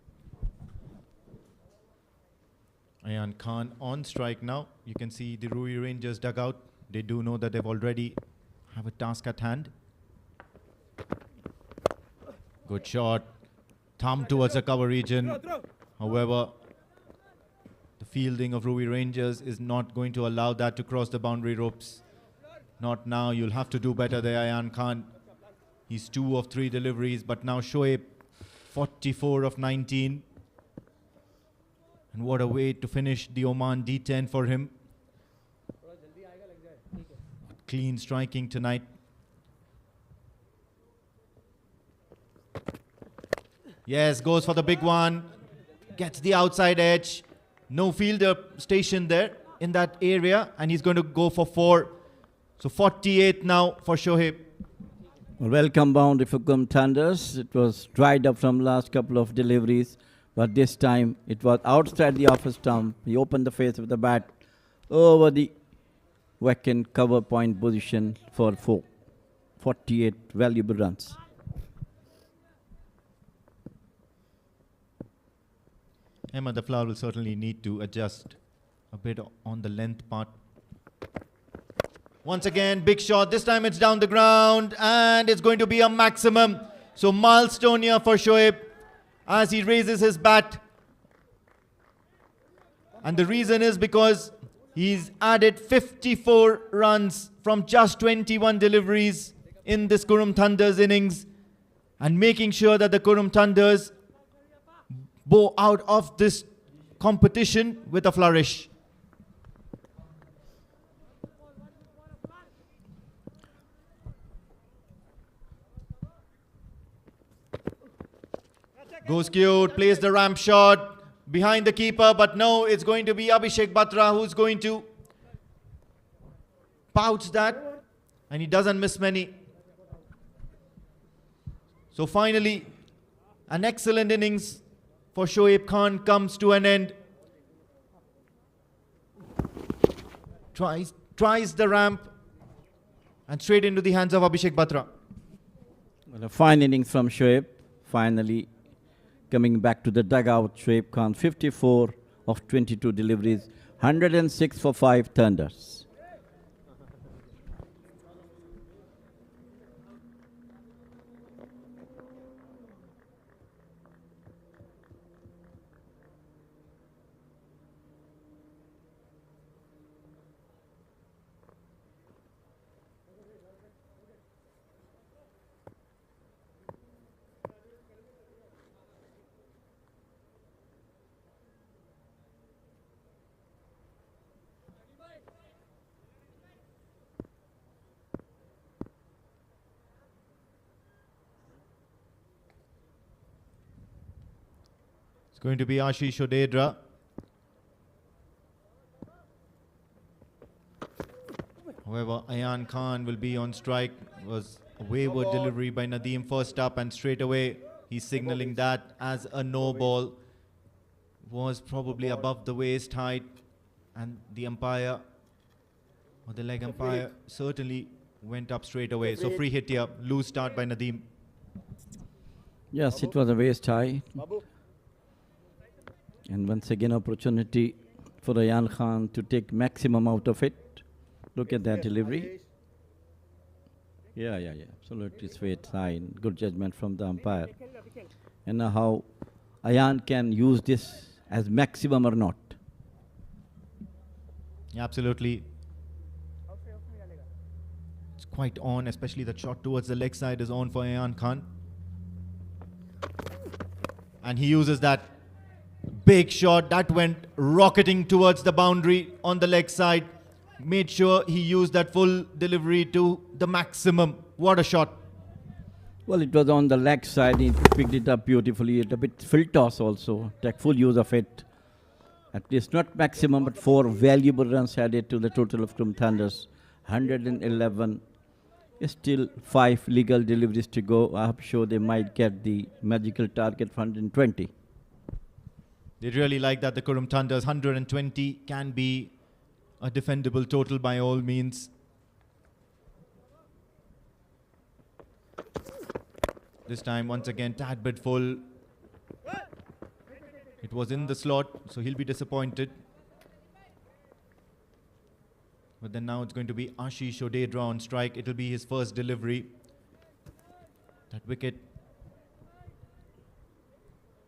Ayan Khan on strike now. You can see the Ruwi Rangers dugout. They do know that they've already have a task at hand. Good shot. Thumb towards the cover region. However, the fielding of Ruwi Rangers is not going to allow that to cross the boundary ropes. Not now. You'll have to do better there, Ayan Khan. He's 2 of 3 deliveries, but now Shoaib, 44 of 19. And what a way to finish the Oman D10 for him. Clean striking tonight. Yes, goes for the big one. Gets the outside edge. No fielder stationed there in that area. And he's going to go for 4. So 48 now for Shoaib. Well, welcome boundary for Qurum Thunders. It was dried up from last couple of deliveries, but this time it was outside the offer stump. He opened the face of the bat over the vacant cover point position for 4. 48 valuable runs. Ahmed Aflal will certainly need to adjust a bit on the length part. Once again, big shot. This time it's down the ground and it's going to be a maximum. So milestone here for Shoaib as he raises his bat. And the reason is because he's added 54 runs from just 21 deliveries in this Qurum Thunders innings and making sure that the Qurum Thunders bow out of this competition with a flourish. Goes cute, plays the ramp shot behind the keeper, but no, it's going to be Abhishek Batra who's going to pouch that, and he doesn't miss many. So finally, an excellent innings for Shoaib Khan comes to an end. Tries the ramp and straight into the hands of Abhishek Batra. Well, a fine innings from Shoaib. Finally coming back to the dugout, Shoaib Khan, 54 of 22 deliveries, 106 for 5 Thunders. It's going to be Ashish Odedra. However, Ayan Khan will be on strike. It was a wayward delivery by Nadeem first up, and straight away he's signaling that as a no ball. Was probably above the waist height, and the umpire, or the leg umpire, certainly went up straight away. So free hit here, loose start by Nadeem. Yes, it was a waist high. And once again, opportunity for Ayan Khan to take maximum out of it. Look at that delivery. Yeah. Absolutely straight sign. Good judgment from the umpire. And now how Ayan can use this as maximum or not. Yeah, absolutely. It's quite on, especially that shot towards the leg side is on for Ayan Khan. And he uses that big shot that went rocketing towards the boundary on the leg side. Made sure he used that full delivery to the maximum. What a shot. Well, it was on the leg side. He picked it up beautifully. A bit fill toss also. Take full use of it. At least not maximum, but 4 valuable runs added to the total of Qurum Thunders. 111. Still 5 legal deliveries to go. I'm sure they might get the magical target of 120. They really like that. The Qurum Thunders 120 can be a defendable total by all means. This time, once again, tad bit full. It was in the slot, so he'll be disappointed. But then now it's going to be Ashish Odedra on strike. It'll be his first delivery. That wicket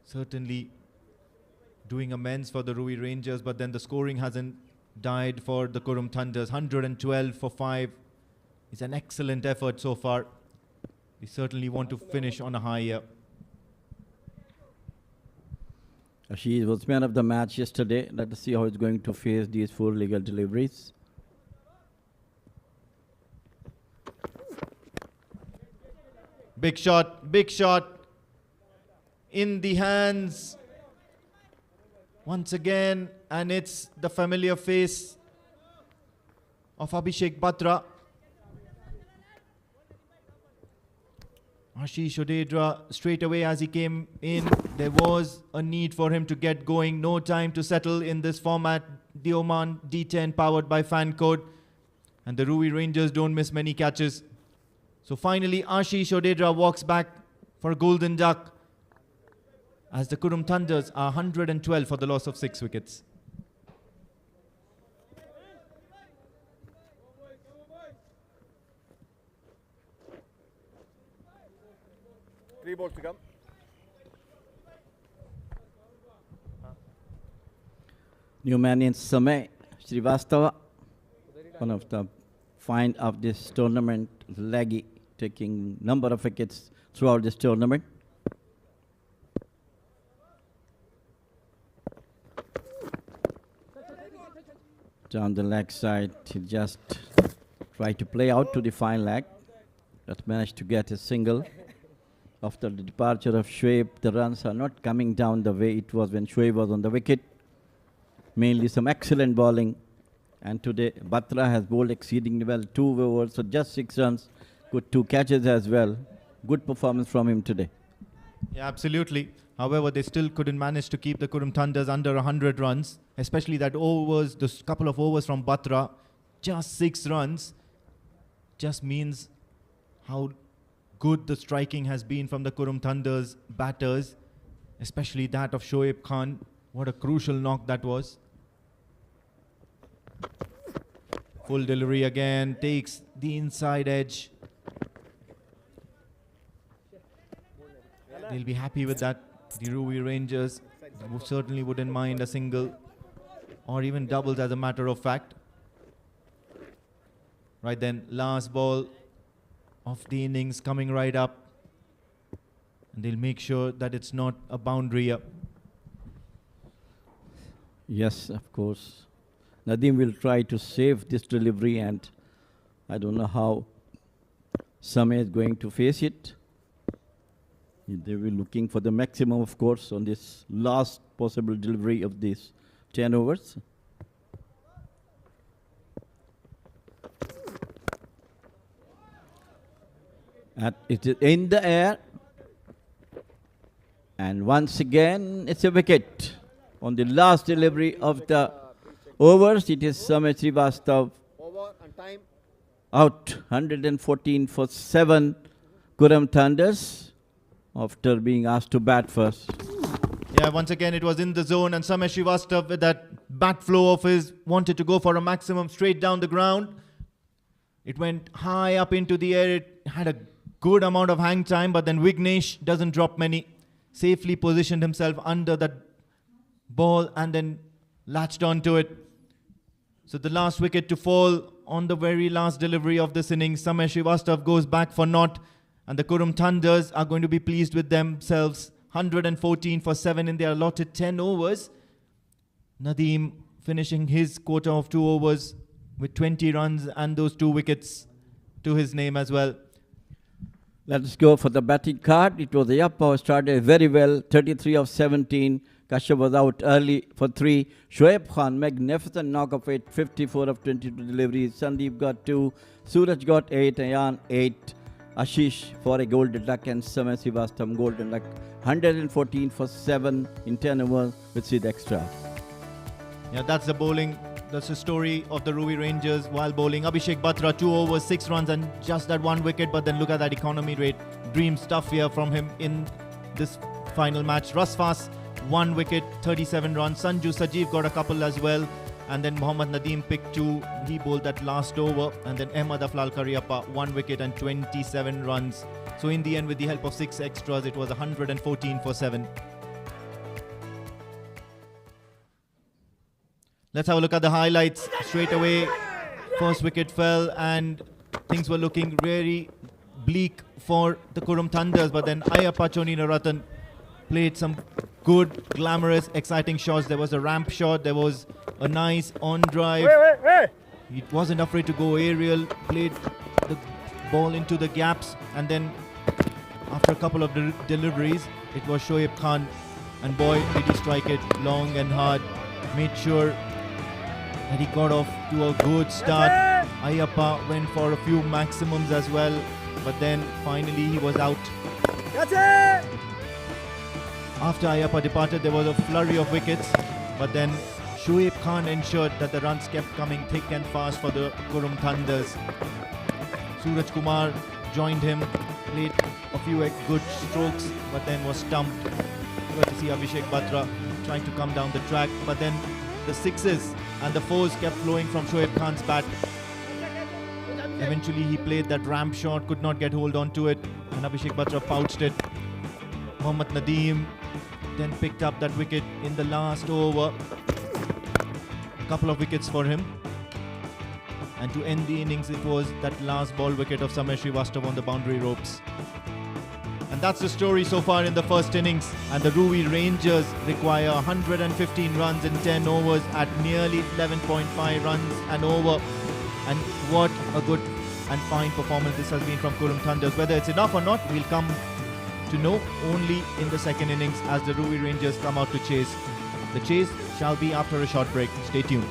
certainly doing amends for the Ruwi Rangers, but then the scoring hasn't died for the Qurum Thunders. 112 for 5 is an excellent effort so far. We certainly want to finish on a high here. She was man of the match yesterday. Let us see how he's going to face these 4 legal deliveries. Big shot in the hands once again, and it's the familiar face of Abhishek Batra. Ashish Odedra, straight away as he came in, there was a need for him to get going. No time to settle in this format. The Oman D10 powered by Fancode, and the Ruwi Rangers don't miss many catches. So finally, Ashish Odedra walks back for a golden duck as the Qurum Thunders are 112 for the loss of 6 wickets. Three balls to come. New man in Samay Srivastava, one of the find of this tournament, leggy, taking number of wickets throughout this tournament. Down the leg side, he just tried to play out to the fine leg, but managed to get a single. After the departure of Shoaib, the runs are not coming down the way it was when Shoaib was on the wicket. Mainly some excellent bowling. And today, Batra has bowled exceedingly well. 2 overs, so just 6 runs. Good 2 catches as well. Good performance from him today. Yeah, absolutely. However, they still couldn't manage to keep the Qurum Thunders under 100 runs, especially that overs, those couple of overs from Batra, just 6 runs, just means how good the striking has been from the Qurum Thunders batters, especially that of Shoaib Khan. What a crucial knock that was. Full delivery again, takes the inside edge. They'll be happy with that. The Ruwi Rangers certainly wouldn't mind a single or even doubles as a matter of fact. Right then, last ball of the innings coming right up. And they'll make sure that it's not a boundary up. Yes, of course. Nadeem will try to save this delivery, and I don't know how Samay is going to face it. They will be looking for the maximum, of course, on this last possible delivery of these 10 overs. And it is in the air. And once again, it's a wicket. On the last delivery of the overs, it is Samay Srivastava Over and time. out. 114 for 7 Qurum Thunders after being asked to bat first. Yeah, once again it was in the zone, and Samay Srivastava with that bat flow of his wanted to go for a maximum straight down the ground. It went high up into the air. It had a good amount of hang time, but then Vignesh doesn't drop many. Safely positioned himself under that ball and then latched onto it. So the last wicket to fall on the very last delivery of this innings. Samay Srivastav goes back for naught, and the Qurum Thunders are going to be pleased with themselves. 114 for 7 in their allotted 10 overs. Nadeem finishing his quota of 2 overs with 20 runs and those 2 wickets to his name as well. Let's go for the batting card. It was the up power started very well, 33 of 17. Kashyap was out early for 3. Shoaib Khan, magnificent knock of 8, 54 of 22 deliveries. Sandeep got 2. Suraj got 8. Ayan 8. Ashish for a golden duck and Samay Srivastav golden duck. 114 for 7 in 10 overs with Sid extra. Yeah, that's the bowling. That's the story of the Ruwi Rangers while bowling. Abhishek Batra, 2 overs, 6 runs and just that 1 wicket. But then look at that economy rate. Dream stuff here from him in this final match. Rasfas, 1 wicket, 37 runs. Sanju Sajeev got a couple as well. And then Mohammad Nadeem picked 2. He bowled that last over. And then Ahmad Aflal Kariappa, 1 wicket and 27 runs. So in the end, with the help of 6 extras, it was 114 for 7. Let's have a look at the highlights. Straight away, first wicket fell and things were looking very bleak for the Qurum Thunders. But then Ayappa Choninaratan played some good, glamorous, exciting shots. There was a ramp shot. There was a nice on-drive. He wasn't afraid to go aerial. Played the ball into the gaps. And then after a couple of deliveries, it was Shoaib Khan. And boy, did he strike it long and hard. Made sure that he got off to a good start. Ayappa went for a few maximums as well, but then finally he was out. After Ayappa departed, there was a flurry of wickets, but then Shoaib Khan ensured that the runs kept coming thick and fast for the Qurum Thunders. Suraj Kumar joined him, played a few good strokes, but then was stumped. You got to see Abhishek Batra trying to come down the track, but then the sixes and the fours kept flowing from Shoaib Khan's bat. Eventually he played that ramp shot, could not get hold on to it, and Abhishek Batra pouched it. Mohammad Nadeem then picked up that wicket in the last over. A couple of wickets for him. And to end the innings, it was that last ball wicket of Samay Srivastav on the boundary ropes. And that's the story so far in the first innings. And the Ruwi Rangers require 115 runs in 10 overs at nearly 11.5 runs an over. And what a good and fine performance this has been from Qurum Thunders. Whether it's enough or not, we'll come to know only in the second innings as the Ruwi Rangers come out to chase. The chase shall be after a short break. Stay tuned.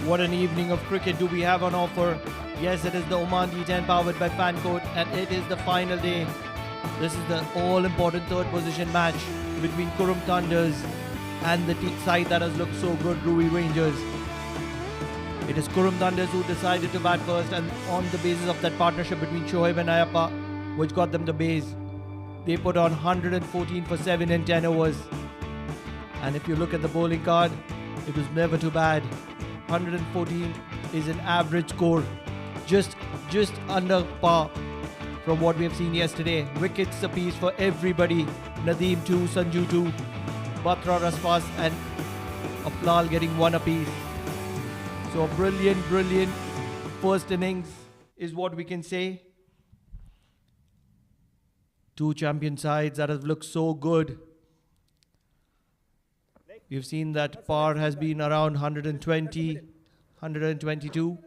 What an evening of cricket do we have on offer. Yes, it is the Oman D10 powered by Fancode, and it is the final day. This is the all-important third position match between Qurum Thunders and the side that has looked so good, Ruwi Rangers. It is Qurum Thunders who decided to bat first, and on the basis of that partnership between Shoaib and Ayappa, which got them the base, they put on 114 for 7 in 10 overs. And if you look at the bowling card, it was never too bad. 114 is an average score, just under par from what we have seen yesterday. Wickets apiece for everybody. Nadeem 2, Sanju 2, Batra, Raspas and Aflal getting 1 apiece. So a brilliant first innings is what we can say. Two champion sides that have looked so good. We've seen that par has been around 120, 122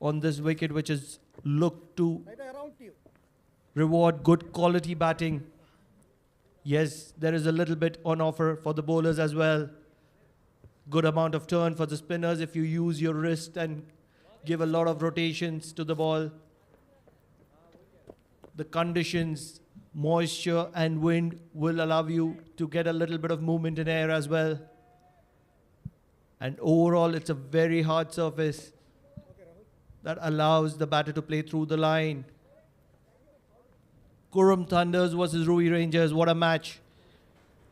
on this wicket, which has looked to reward good quality batting. Yes, there is a little bit on offer for the bowlers as well. Good amount of turn for the spinners if you use your wrist and give a lot of rotations to the ball. The conditions, moisture and wind will allow you to get a little bit of movement in air as well. And overall, it's a very hard surface that allows the batter to play through the line. Qurum Thunders versus Ruwi Rangers, what a match.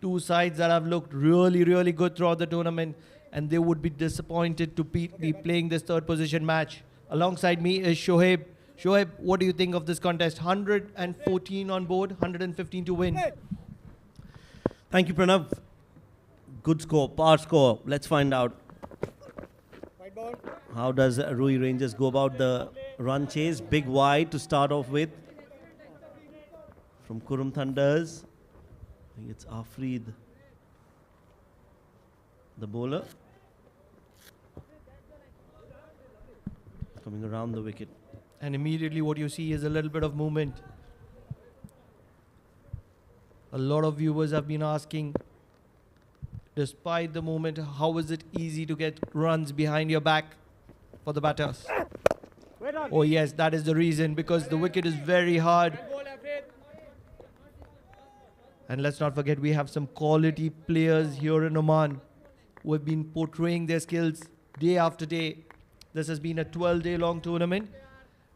Two sides that have looked really good throughout the tournament, and they would be disappointed to be playing this third position match. Alongside me is Shoaib. Shoaib, what do you think of this contest? 114 on board, 115 to win. Thank you, Pranav. Good score, par score. Let's find out. How does Ruwi Rangers go about the run chase? Big wide to start off with. From Qurum Thunders. I think it's Afreed, the bowler. Coming around the wicket. And immediately what you see is a little bit of movement. A lot of viewers have been asking, despite the movement, how is it easy to get runs behind your back for the batters? Oh yes, that is the reason, because the wicket is very hard. And let's not forget, we have some quality players here in Oman who have been portraying their skills day after day. This has been a 12-day long tournament,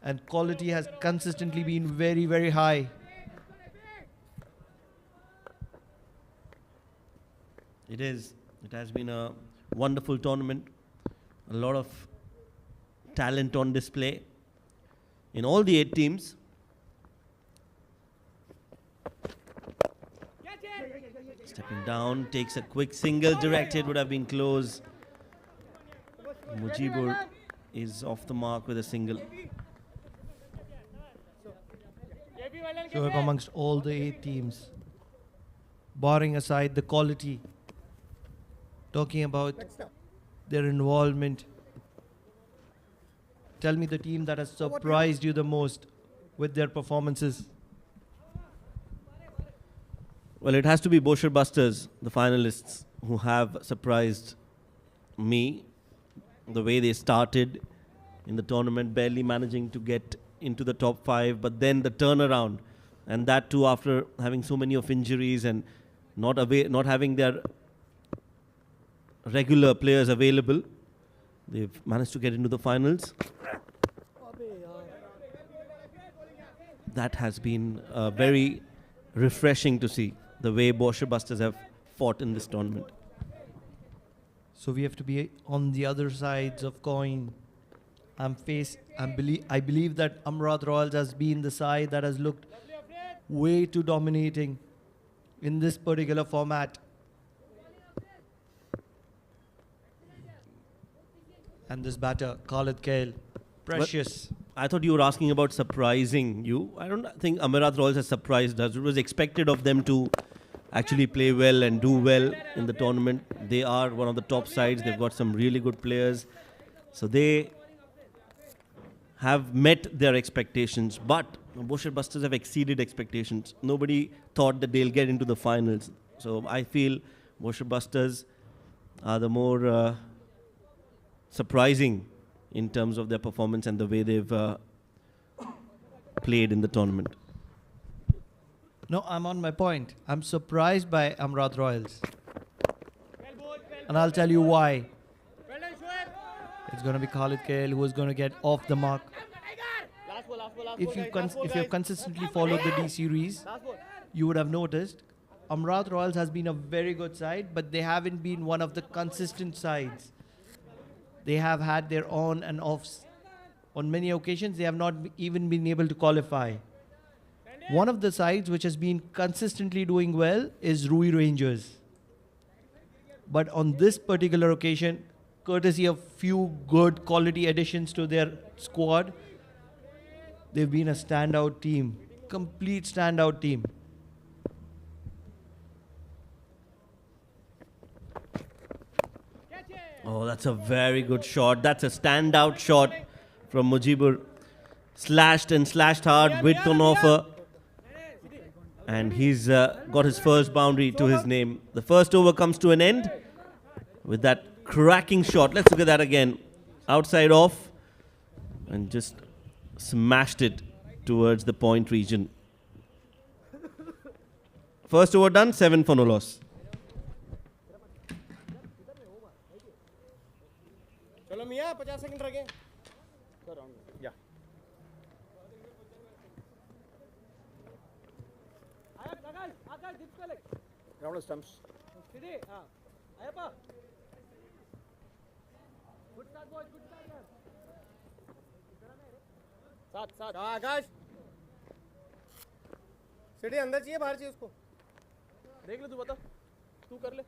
and quality has consistently been very high. It is. It has been a wonderful tournament. A lot of talent on display in all the 8 teams. Stepping down, takes a quick single, directed, would have been close. Mujibur is off the mark with a single. Shoaib, amongst all the 8 teams, barring aside the quality, talking about their involvement, tell me the team that has surprised you the most with their performances. Well, it has to be Bosher Busters, the finalists, who have surprised me. The way they started in the tournament, barely managing to get into the top 5, but then the turnaround, and that too after having so many of injuries and not having their regular players available. They've managed to get into the finals. That has been very refreshing to see, the way Bosher Busters have fought in this tournament. So we have to be on the other sides of coin. I believe that Amrat Royals has been the side that has looked way too dominating in this particular format. And this batter, Khalid Kail, precious. Well, I thought you were asking about surprising you. I don't think Amarat Royals has surprised us. It was expected of them to actually play well and do well in the tournament. They are one of the top sides. They've got some really good players. So they have met their expectations. But Bosher Busters have exceeded expectations. Nobody thought that they'll get into the finals. So I feel Bosher Busters are the more surprising in terms of their performance and the way they've played in the tournament. No, I'm on my point. I'm surprised by Amrad Royals. And I'll tell you why. It's going to be Khalid Kael who is going to get off the mark. If you've consistently followed the D series, you would have noticed Amrad Royals has been a very good side, but they haven't been one of the consistent sides. They have had their on and offs. On many occasions, they have not even been able to qualify. One of the sides which has been consistently doing well is Ruwi Rangers. But on this particular occasion, courtesy of few good quality additions to their squad, they've been a standout team, complete standout team. Oh, that's a very good shot. That's a standout shot from Mujibur. Slashed and slashed hard with on offer. And he's got his first boundary to his name. The first over comes to an end with that cracking shot. Let's look at that again. Outside off. And just smashed it towards the point region. First over done, 7 for no loss. चलो मियां 50 second रह गए या आकाश dip पे लग ground stumps सीधी हां Ayyappa good start boys good start यार साथ साथ आकाश सीधी अंदर चाहिए बाहर चाहिए उसको देख ले तू बता तू कर ले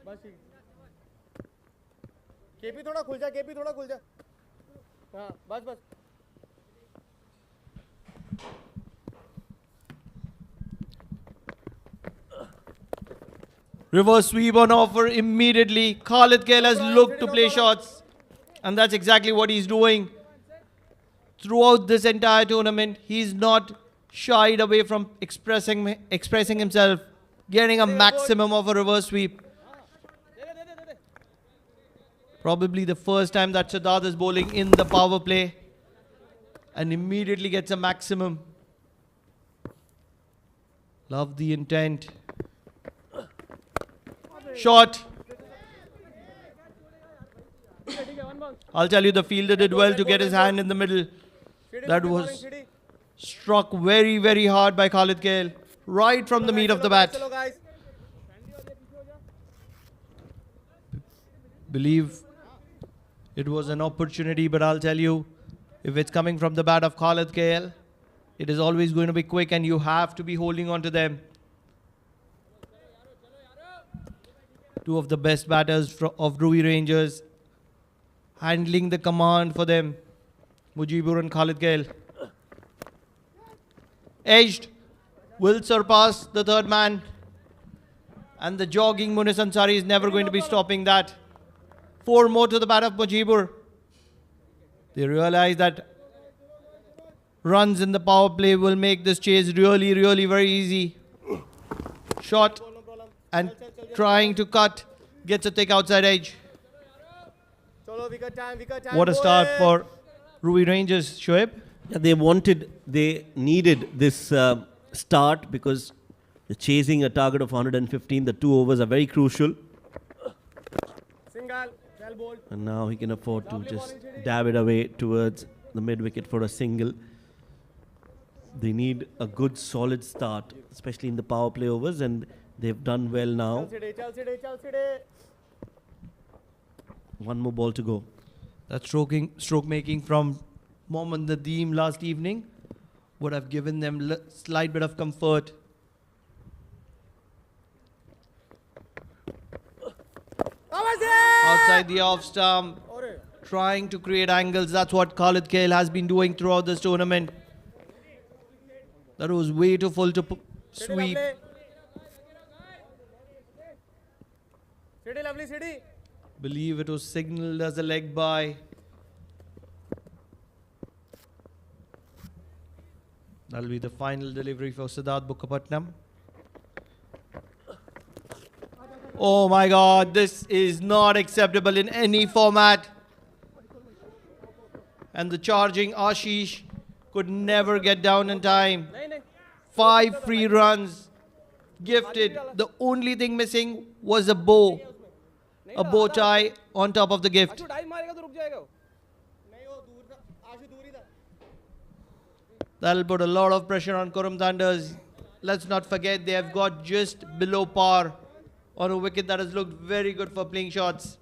बस केपी थोड़ा खुल जा केपी थोड़ा खुल जा हाँ बस बस Reverse sweep on offer immediately. Khalid Kael has looked to play shots. And that's exactly what he's doing. Throughout this entire tournament, he's not shied away from expressing himself, getting a maximum of a reverse sweep. Probably the first time that Siddharth is bowling in the power play and immediately gets a maximum. Love the intent. Shot. I'll tell you, the fielder did well to get his hand in the middle. That was struck very, very hard by Khalid Kael. Right from the meat of the bat. Believe it was an opportunity, but I'll tell you, if it's coming from the bat of Khalid Kael, it is always going to be quick and you have to be holding on to them. Two of the best batters of Ruwi Rangers, handling the command for them, Mujibur and Khalid Kael. Edged, will surpass the third man. And the jogging Munis Ansari is never going to be stopping that. 4 more to the bat of Mujibur. They realize that runs in the power play will make this chase really, really very easy. Shot and trying to cut, gets a thick outside edge. What a start for Ruwi Rangers, Shoaib. Yeah, they needed this start because they're chasing a target of 115. The 2 overs are very crucial. And now he can afford to just dab it away towards the mid-wicket for a single. They need a good solid start, especially in the power play overs, and they've done well now. 1 more ball to go. That stroke making from Mohammad Nadeem last evening would have given them slight bit of comfort. Outside the off stump, trying to create angles. That's what Khalid Kael has been doing throughout this tournament. That was way too full to sweep. Believe it was signaled as a leg by. That'll be the final delivery for Siddharth Bukkapatnam. Oh my God, this is not acceptable in any format. And the charging Ashish could never get down in time. 5 free runs gifted. The only thing missing was a bow tie on top of the gift. Ashu dive मारेगा तो रुक जाएगा वो। That'll put a lot of pressure on Qurum Thunders. Let's not forget they have got just below par on a wicket that has looked very good for playing shots.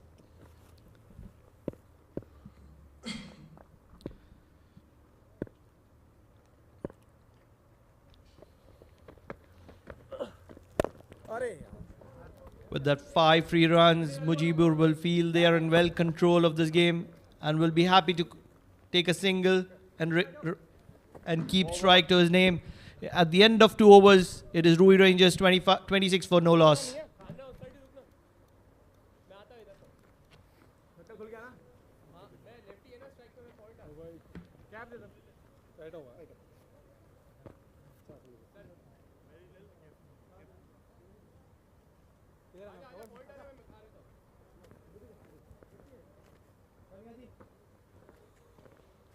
With that 5 free runs, Mujibur will feel they are in well control of this game and will be happy to take a single and keep strike to his name. At the end of 2 overs, it is Ruwi Rangers 26 for no loss.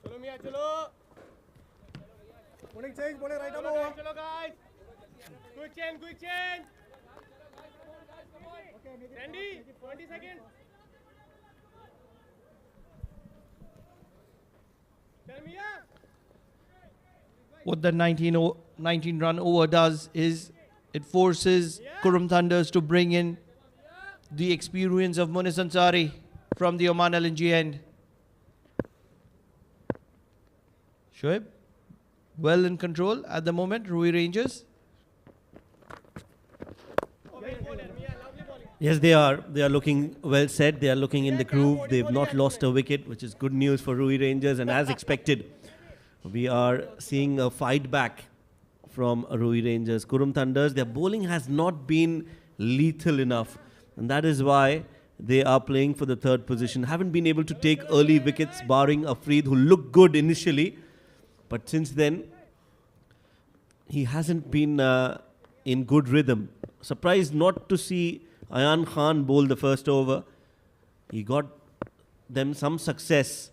चलो मियां चलो bowling change bowling right arm over चलो guys quick change Sandy 20 seconds चल मियां What the 19 run over does is it forces Qurum Thunders to bring in the experience of Munis Ansari from the Oman LNG end. Shoaib, well in control at the moment, Ruwi Rangers. Yes, they are. They are looking well set. They are looking in the groove. They've not lost a wicket, which is good news for Ruwi Rangers. And as expected, we are seeing a fight back from Ruwi Rangers. Qurum Thunders, their bowling has not been lethal enough. And that is why they are playing for the 3rd position. Haven't been able to take early wickets, barring Afreed, who looked good initially. But since then, he hasn't been in good rhythm. Surprised not to see Ayan Khan bowl the first over. He got them some success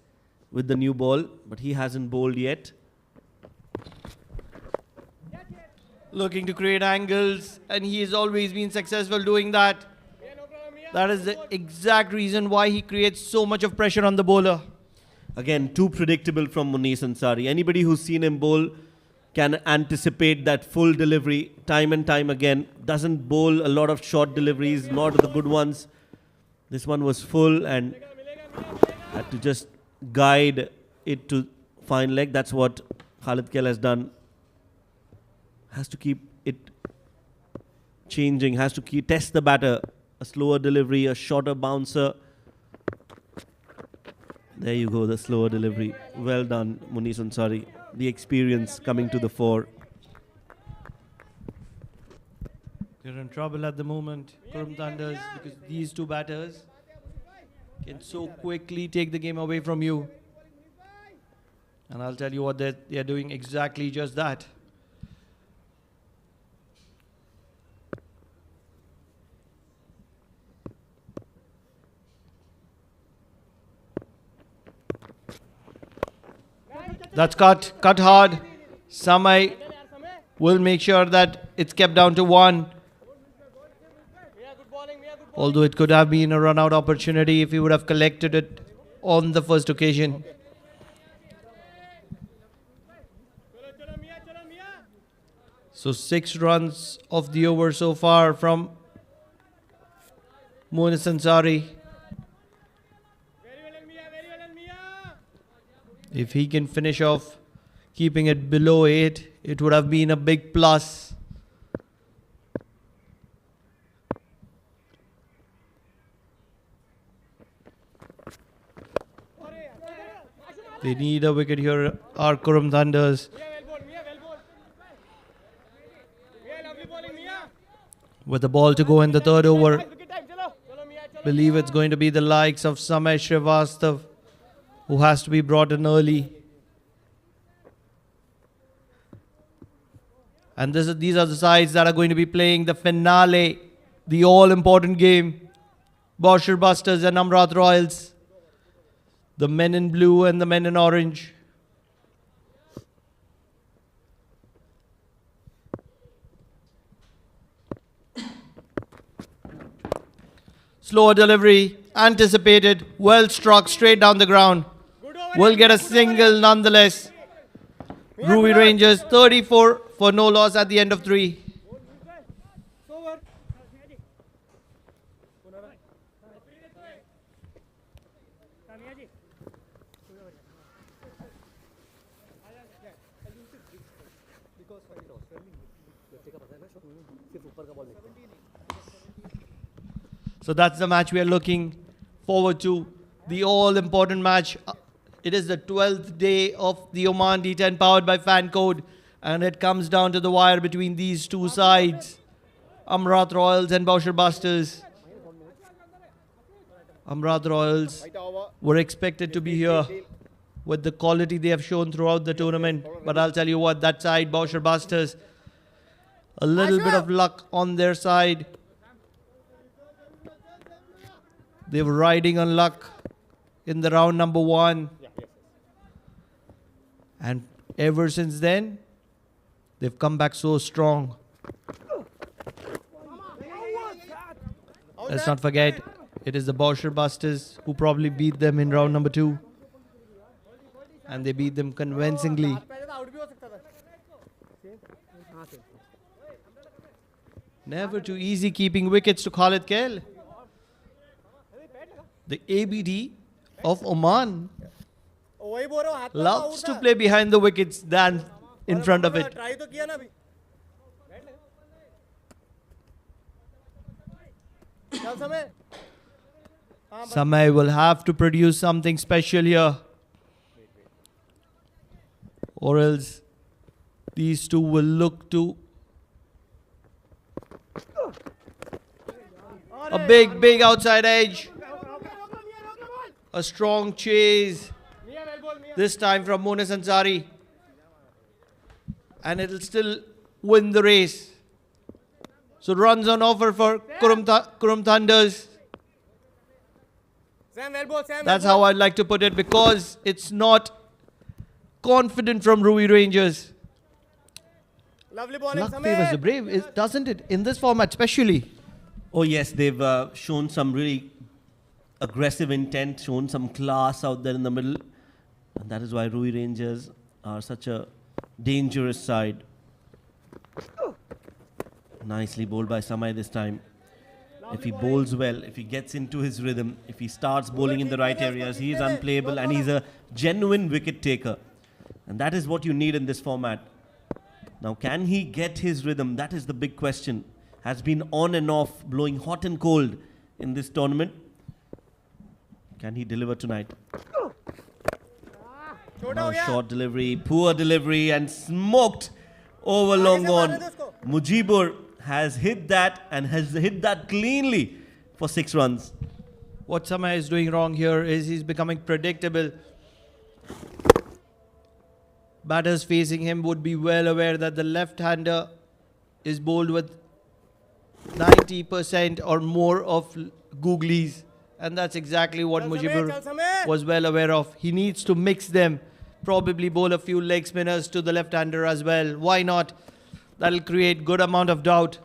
with the new ball, but he hasn't bowled yet. Looking to create angles, and he has always been successful doing that. That is the exact reason why he creates so much of pressure on the bowler. Again, too predictable from Munis Ansari. Anybody who's seen him bowl can anticipate that full delivery time and time again. Doesn't bowl a lot of short deliveries, not the good ones. This one was full and had to just guide it to fine leg. That's what Khalid Kel has done. Has to keep it changing, has to test the batter. A slower delivery, a shorter bouncer. There you go, the slower delivery. Well done, Munis Ansari. The experience coming to the fore. You're in trouble at the moment, Qurum Thunders, because these 2 batters can so quickly take the game away from you. And I'll tell you what they're doing exactly just that. That's cut hard. Samay will make sure that it's kept down to 1. Although it could have been a run-out opportunity if he would have collected it on the first occasion. So 6 runs of the over so far from Munis Ansari. If he can finish off keeping it below 8, it would have been a big plus. They need a wicket here, our Qurum Thunders. With the ball to go in the 3rd over, believe it's going to be the likes of Samay Srivastav, who has to be brought in early. And these are the sides that are going to be playing the finale the all-important game. Bosher Busters and Amrat Royals. The men in blue and the men in orange. Slower delivery, anticipated, well struck straight down the ground. Will get a single nonetheless. Ruwi Rangers 34 for no loss at the end of 3. So that's the match we are looking forward to. The all-important match. It is the 12th day of the Oman D10 powered by Fancode. And it comes down to the wire between these two sides. Amrat Royals and Bosher Busters. Amrat Royals were expected to be here with the quality they have shown throughout the tournament. But I'll tell you what, that side, Bosher Busters, a little bit of luck on their side. They were riding on luck in the round number 1. And ever since then, they've come back so strong. Let's not forget, it is the Bosher Busters who probably beat them in round number 2. And they beat them convincingly. Never too easy keeping wickets to Khalid Kail. The ABD of Oman loves to play behind the wickets than in front of it. Samay will have to produce something special here, or else these two will look to a big outside edge. A strong chase, this time from Monis Ansari. And it'll still win the race. So runs on offer for Qurum Thunders. That's how I'd like to put it, because it's not confident from Ruwi Rangers. Lovely bowling, Luck favors the brave, doesn't it? In this format especially. Oh yes, they've shown some really aggressive intent, shown some class out there in the middle. And that is why Ruwi Rangers are such a dangerous side. Nicely bowled by Samay this time. If he bowls well, if he gets into his rhythm, if he starts bowling in the right areas, he is unplayable and he's a genuine wicket taker. And that is what you need in this format. Now, can he get his rhythm? That is the big question. Has been on and off, blowing hot and cold in this tournament. Can he deliver tonight? Now short delivery, poor delivery, and smoked over long on. Mujibur has hit that and has hit that cleanly for 6 runs. What Samay is doing wrong here is he's becoming predictable. Batters facing him would be well aware that the left-hander is bowled with 90% or more of googlies. And that's exactly what Mujibur was well aware of. He needs to mix them. Probably bowl a few leg spinners to the left-hander as well. Why not? That'll create good amount of doubt.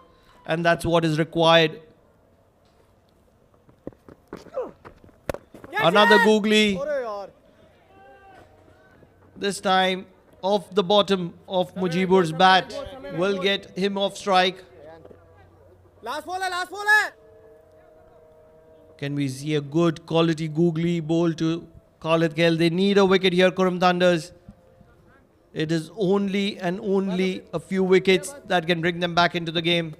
And that's what is required. Another googly. This time off the bottom of Mujibur's bat. Will get him off strike. Last bowler. Can we see a good quality googly bowl to Khalid Kail? They need a wicket here, Qurum Thunders. It is only and only a few wickets that can bring them back into the game.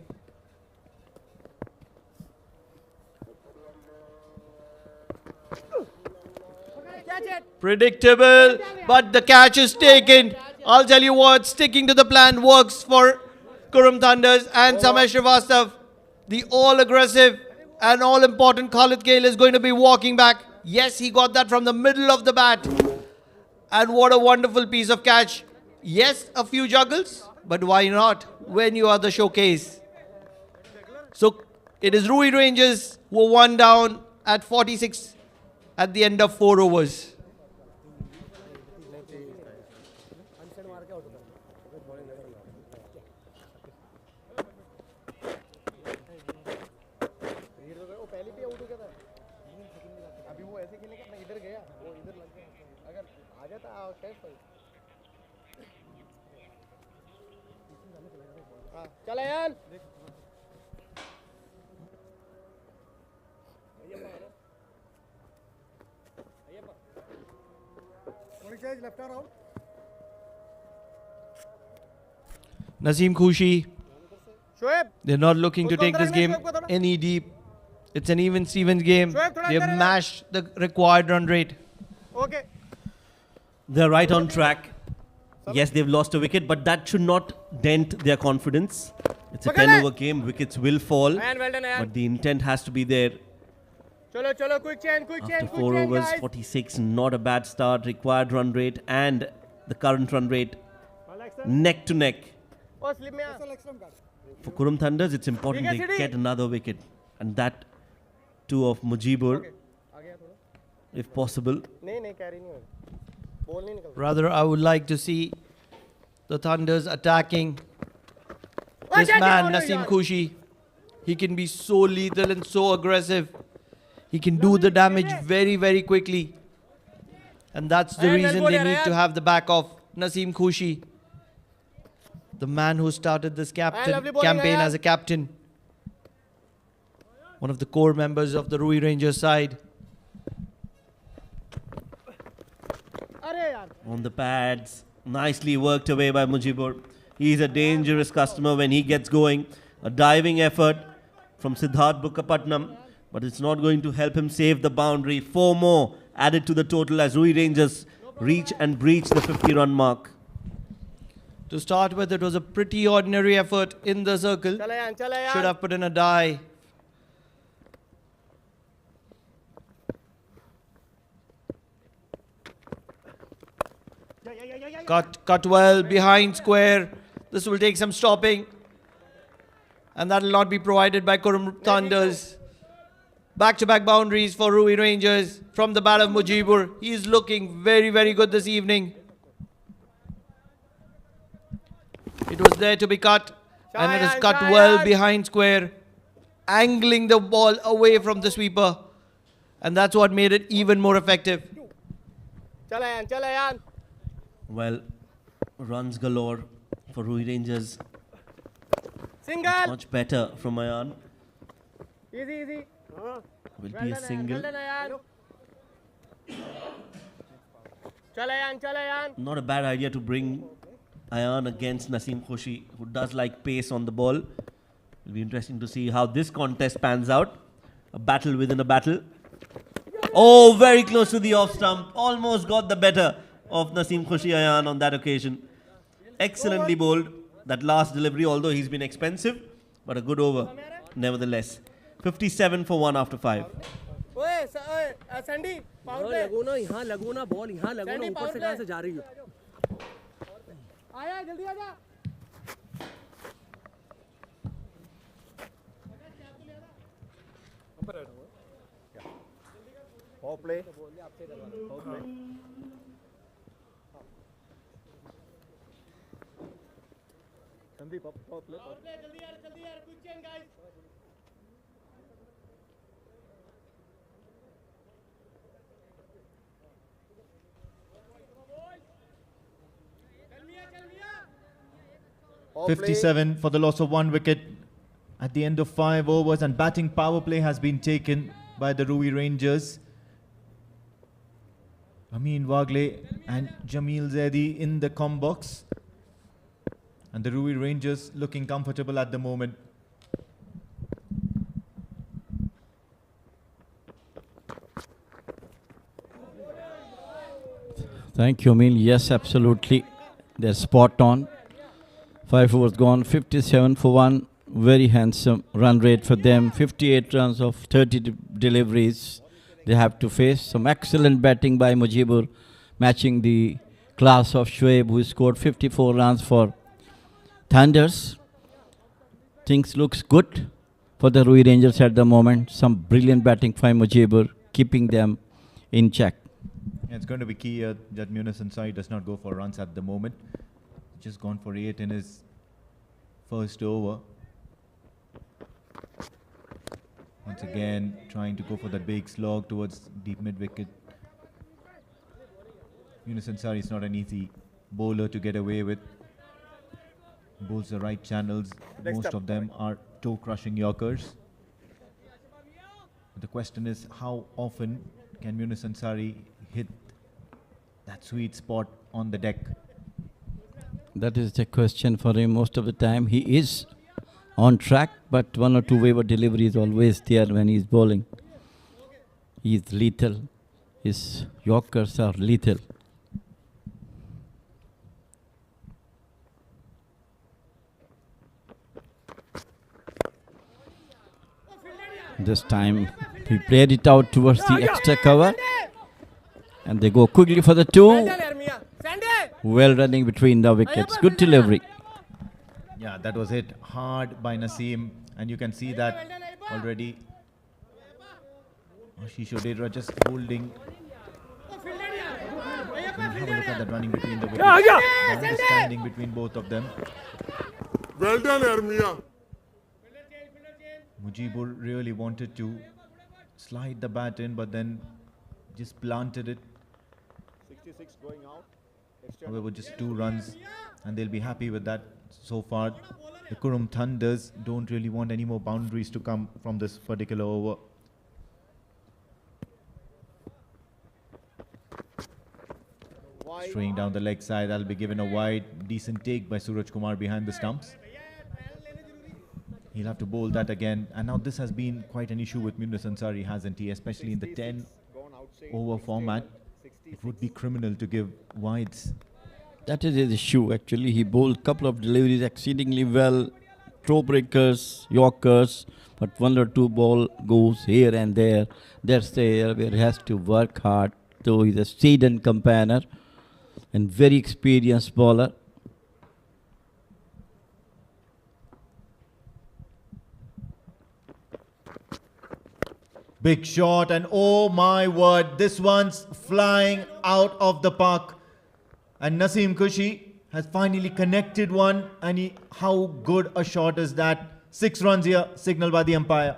Predictable, but the catch is taken. I'll tell you what, sticking to the plan works for Qurum Thunders and Samay Srivastav. The all-aggressive and all-important Khalid Kail is going to be walking back. Yes, he got that from the middle of the bat. And what a wonderful piece of catch. Yes, a few juggles, but why not when you are the showcase? So It is Ruwi Rangers who were one down at 46 at the end of 4 overs. चल यार left or out. Naseem Khushi, Shoaib, they're not looking to उसको take अंदर this रखना, game shoaib को थोड़ा। any deep. It's an even Stevens game. shoaib, थोड़ा They've अंदर रहना। mashed the required run rate. Okay. They're right on track. Yes, they've lost a wicket, but that should not dent their confidence. It's a पकड़ 10 ले। over game. Wickets will fall, Ayan, well done, Ayan. but the intent has to be there. चलो चलो quick change, quick After change, quick 4 change, overs, guys. 46, not a bad start. Required run rate and the current run rate neck to neck. Oh, slip में आ। For Qurum Thunders, it's important ठीक है, they Sidi। get another wicket, and that too of Mujibur, आ गया थोड़ा। if possible. नहीं नहीं carry नहीं होगा। Ball नहीं निकलता। Rather, I would like to see the Thunders attacking Oh, this shit, man, oh, Naseem yaar। Khushi. He can be so lethal and so aggressive. He can do the damage very, very quickly. And that's the Ayan, reason well they bowled, need to Ayan। have the back of Naseem Khushi, the man who started this lovely bowling, campaign Ayan। as a captain. One of the core members of the Ruwi Rangers side. अरे यार। On the pads, nicely worked away by Mujibur. He's a dangerous customer when he gets going. A diving effort from Siddharth Bukkapatnam, but it's not going to help him save the boundary. 4 more added to the total as Ruwi Rangers reach and breach the 50-run mark. To start with, it was a pretty ordinary effort in the circle. चला यार, चला यार। Should have put in a die. Cut well behind square. This will take some stopping. And that will not be provided by Qurum Thunders. Back-to-back boundaries for Ruwi Rangers from the bat of Mujibur. He is looking very, very good this evening. It was there to be cut. And it is cut well behind square. Angling the ball away from the sweeper. And that's what made it even more effective. चला यार, चला यार। Well, runs galore for Ruwi Rangers. Single. Much better from Ayan. Easy, easy. Will be a single. चला यार। चला यार, चला यार। Not a bad idea to bring Ayan against Naseem Khushi, who does like pace on the ball. It'll be interesting to see how this contest pans out. A battle within a battle. Oh, very close to the off stump. Almost got the better of Naseem Khushi Ayan on that occasion. Excellently bowled. That last delivery, although he's been expensive, but a good over nevertheless. 57 for 1 after 5. ओए Sandy power पे लगो ना यहाँ लगो ना ball यहाँ लगो ना ऊपर से कहाँ से जा रही हो आया जल्दी आजा power play Sandeep power play जल्दी यार quick change guys Power 57 for the loss of 1 wicket at the end of 5 overs, and batting power play has been taken by the Ruwi Rangers. Amin Wagle and Jamil Zaidi in the com box, and the Ruwi Rangers looking comfortable at the moment. Thank you, Emil. Yes, absolutely. They're spot on. 5 overs gone, 57 for 1. Very handsome run rate for them. 58 runs of 30 deliveries they have to face. Some excellent batting by Mujibur, matching the class of Shoaib, who scored 54 runs for Thunders. Things looks good. for the Ruwi Rangers at the moment. Some brilliant batting from Mujibur, keeping them in check. It's going to be key that Munis Ansari does not go for runs at the moment. Just gone for 8 in his first over. Once again, trying to go for that big slog towards deep mid-wicket. Munis Ansari is not an easy bowler to get away with. Bowls the right channels. Most of them are toe-crushing Yorkers. But the question is, how often can Munis Ansari hit that sweet spot on the deck? That is the question for him most of the time. He is on track, but one or two waiver delivery is always there when he is bowling. He is lethal. His Yorkers are lethal. This time he played it out towards the extra cover, and they go quickly for the 2. Well running between the wickets. Good delivery. Yeah, that was hit hard by Naseem, and you can see that already. Ashish Odedra just holding. Have a look at that running between the wickets. The understanding between both of them. Well done, Ermia. Mujibur really wanted to slide the bat in, but then just planted it. 66 going out. However, just 2 runs, and they'll be happy with that so far. The Qurum Thunders don't really want any more boundaries to come from this particular over. Straying down the leg side, that'll be given a wide. Decent take by Suraj Kumar behind the stumps. He'll have to bowl that again. And now this has been quite an issue with Munis Ansari, hasn't he? Especially in the 10 over format. It would be criminal to give wides. That is his issue actually. He bowled a couple of deliveries exceedingly well. Throw breakers, Yorkers, but 1 or 2 ball goes here and there. That's the area where he has to work hard. Though he's a seasoned campaigner and very experienced bowler. Big shot, and oh my word, this one's flying out of the park. And Naseem Kushi has finally connected one, and how good a shot is that? 6 runs here, signaled by the umpire.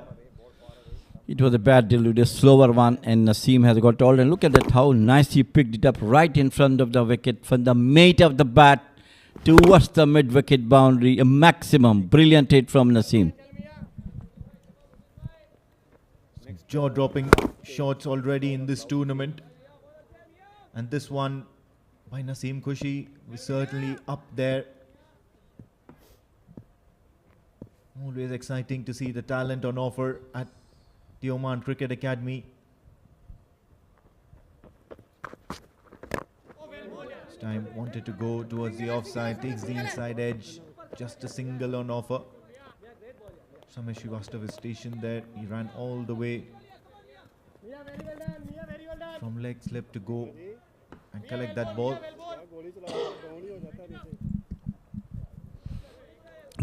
It was a bad delivery, a slower one, and Naseem has got all. And look at that, how nice he picked it up right in front of the wicket, from the mate of the bat towards the mid-wicket boundary. A maximum, brilliant hit from Naseem. Jaw-dropping shots already in this tournament. And this one by Naseem Kushi was certainly up there. Always exciting to see the talent on offer at the Oman Cricket Academy. This time wanted to go towards the offside, takes the inside edge, just a single on offer. Samesh Srivastav is stationed there. He ran all the way from leg slip to go and collect that ball.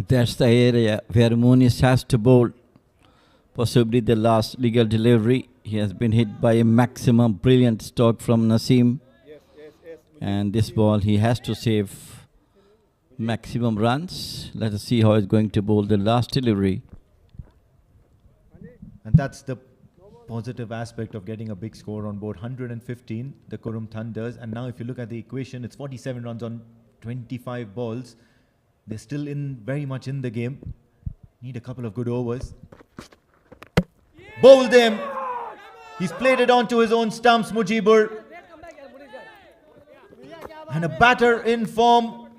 That's the area where Muniz has to bowl. Possibly the last legal delivery. He has been hit by a maximum brilliant stroke from Naseem. And this ball he has to save maximum runs. Let us see how he's going to bowl the last delivery. And that's the positive aspect of getting a big score on board. 115, the Qurum Thunders. And now if you look at the equation, it's 47 runs on 25 balls. They're still very much in the game. Need a couple of good overs. Bowled him. He's played it onto his own stumps, Mujibur. And a batter in form,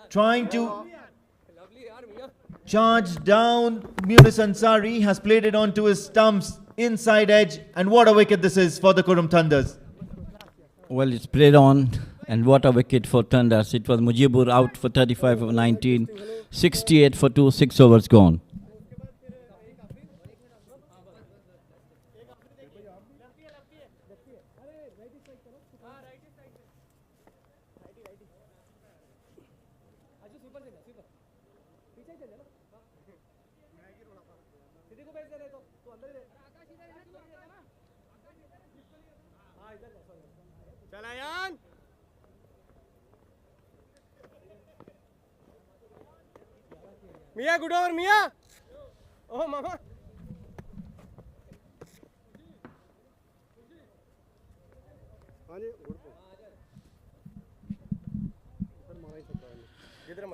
trying to charge down. Munis Ansari has played it onto his stumps, inside edge. And what a wicket this is for the Qurum Thunders. Well, it's played on, and what a wicket for Thunders. It was Mujibur out for 35 of 19, 68 for 2, 6 overs gone. चल आयान मिया good over मिया oh मामा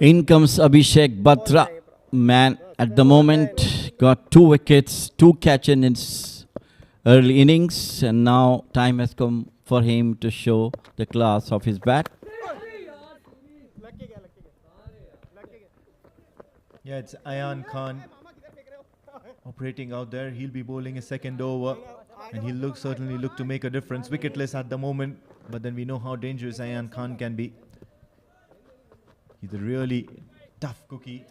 In comes Abhishek Batra, man at the moment got 2 wickets, 2 catch in his early innings, and now time has come for him to show the class of his bat. Yeah, it's Ayan Khan operating out there. He'll be bowling a second over, and he'll certainly look to make a difference. Wicketless at the moment, but then we know how dangerous Ayan Khan can be. He's a really tough cookie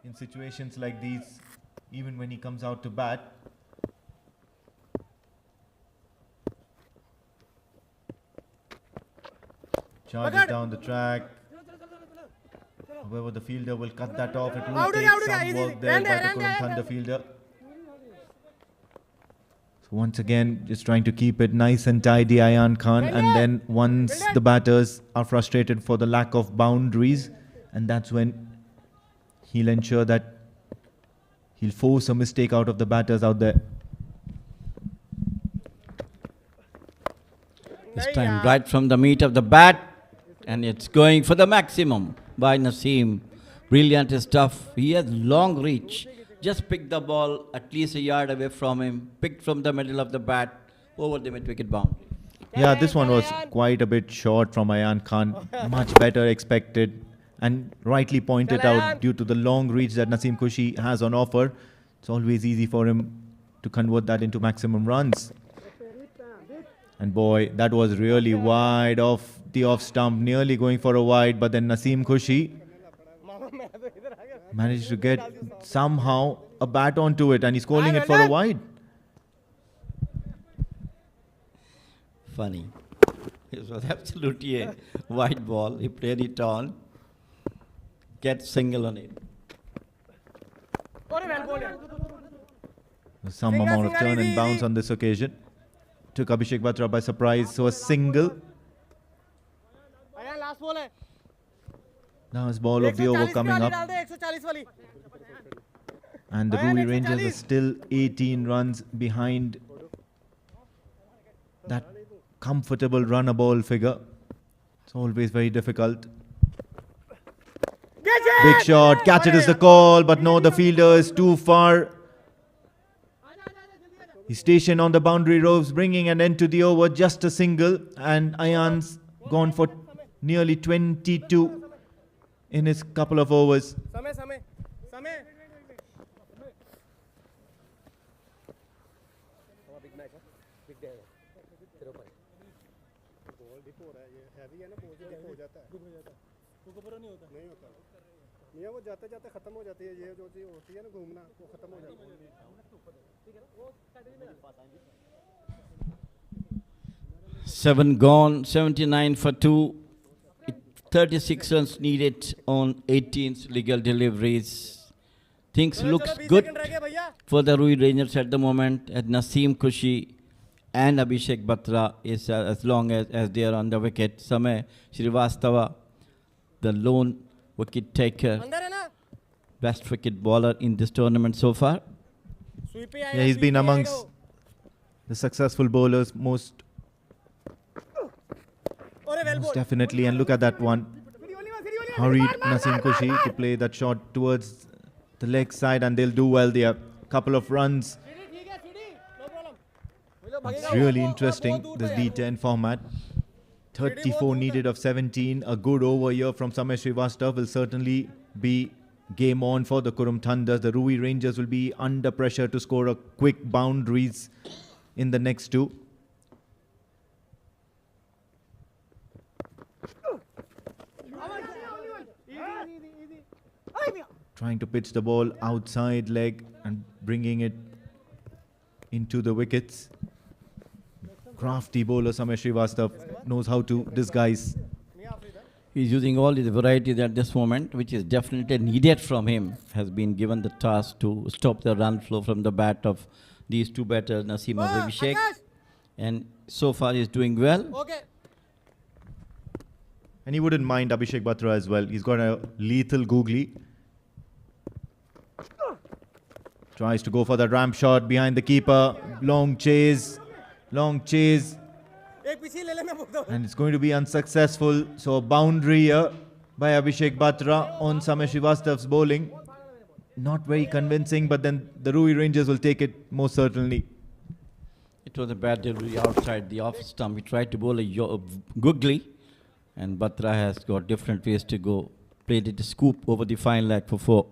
in situations like these, even when he comes out to bat. Charges down the track. However, the fielder will cut that off. It will take some work there by the Qurum Thunder fielder. So once again, just trying to keep it nice and tidy, Ayan Khan. And then once the batters are frustrated for the lack of boundaries, and that's when he'll ensure that he'll force a mistake out of the batters out there. This time right from the meat of the bat, and it's going for the maximum by Naseem. Brilliant stuff. He has long reach. Just picked the ball at least a yard away from him, picked from the middle of the bat over the mid-wicket boundary. Yeah, this one was quite a bit short from Ayan Khan. Much better expected, and rightly pointed out due to the long reach that Naseem Khushi has on offer. It's always easy for him to convert that into maximum runs. And boy, that was really wide off the off stump, nearly going for a wide, but then Naseem Khushi managed to get somehow a bat onto it, and he's calling it for a wide. Funny. It was absolutely a wide ball. He played it on. Get single on it. Some amount of turn and bounce on this occasion. Took Abhishek Batra by surprise, so a single. Now his ball of the over coming up. And the Ruwi Rangers are still 18 runs behind that comfortable runner ball figure. It's always very difficult. Big shot, catch it is the call, but no, the fielder is too far. He's stationed on the boundary ropes, bringing an end to the over, just a single, and Ayan's gone for nearly 22 in his couple of overs. Seven gone, 79 for 2. 36 runs needed on 18 legal deliveries. Things looks good for the Ruwi Rangers at the moment, as Naseem Khushi and Abhishek Batra is as long as they are on the wicket. Samay Srivastava, the lone wicket taker, best wicket bowler in this tournament so far. Yeah, he's been amongst the successful bowlers most definitely. And look at that one. Hurried Naseem Khushi to play that shot towards the leg side, and they'll do well there. Couple of runs. It's really interesting, this D10 format. 34 needed of 17. A good over here from Samay Srivastava will certainly be game on for the Qurum Thunders. The Ruwi Rangers will be under pressure to score a quick boundaries in the next two. Trying to pitch the ball outside leg and bringing it into the wickets. Crafty bowler Samay Srivastava knows how to disguise He's using all his varieties at this moment, which is definitely needed from him. Has been given the task to stop the run flow from the bat of these two batters, Naseem and Abhishek. And so far he's doing well. Okay. And he wouldn't mind Abhishek Batra as well. He's got a lethal googly. Tries to go for the ramp shot behind the keeper. Long chase. Long chase. एक पीछे ले ले मैं बोलता हूँ. And it's going to be unsuccessful. So a boundary here by Abhishek Batra on Samir Srivastav's bowling. Not very convincing, but then the Ruwi Rangers will take it most certainly. It was a bad delivery outside the off stump. He tried to bowl a googly, and Batra has got different ways to go. Played it a scoop over the fine leg for 4.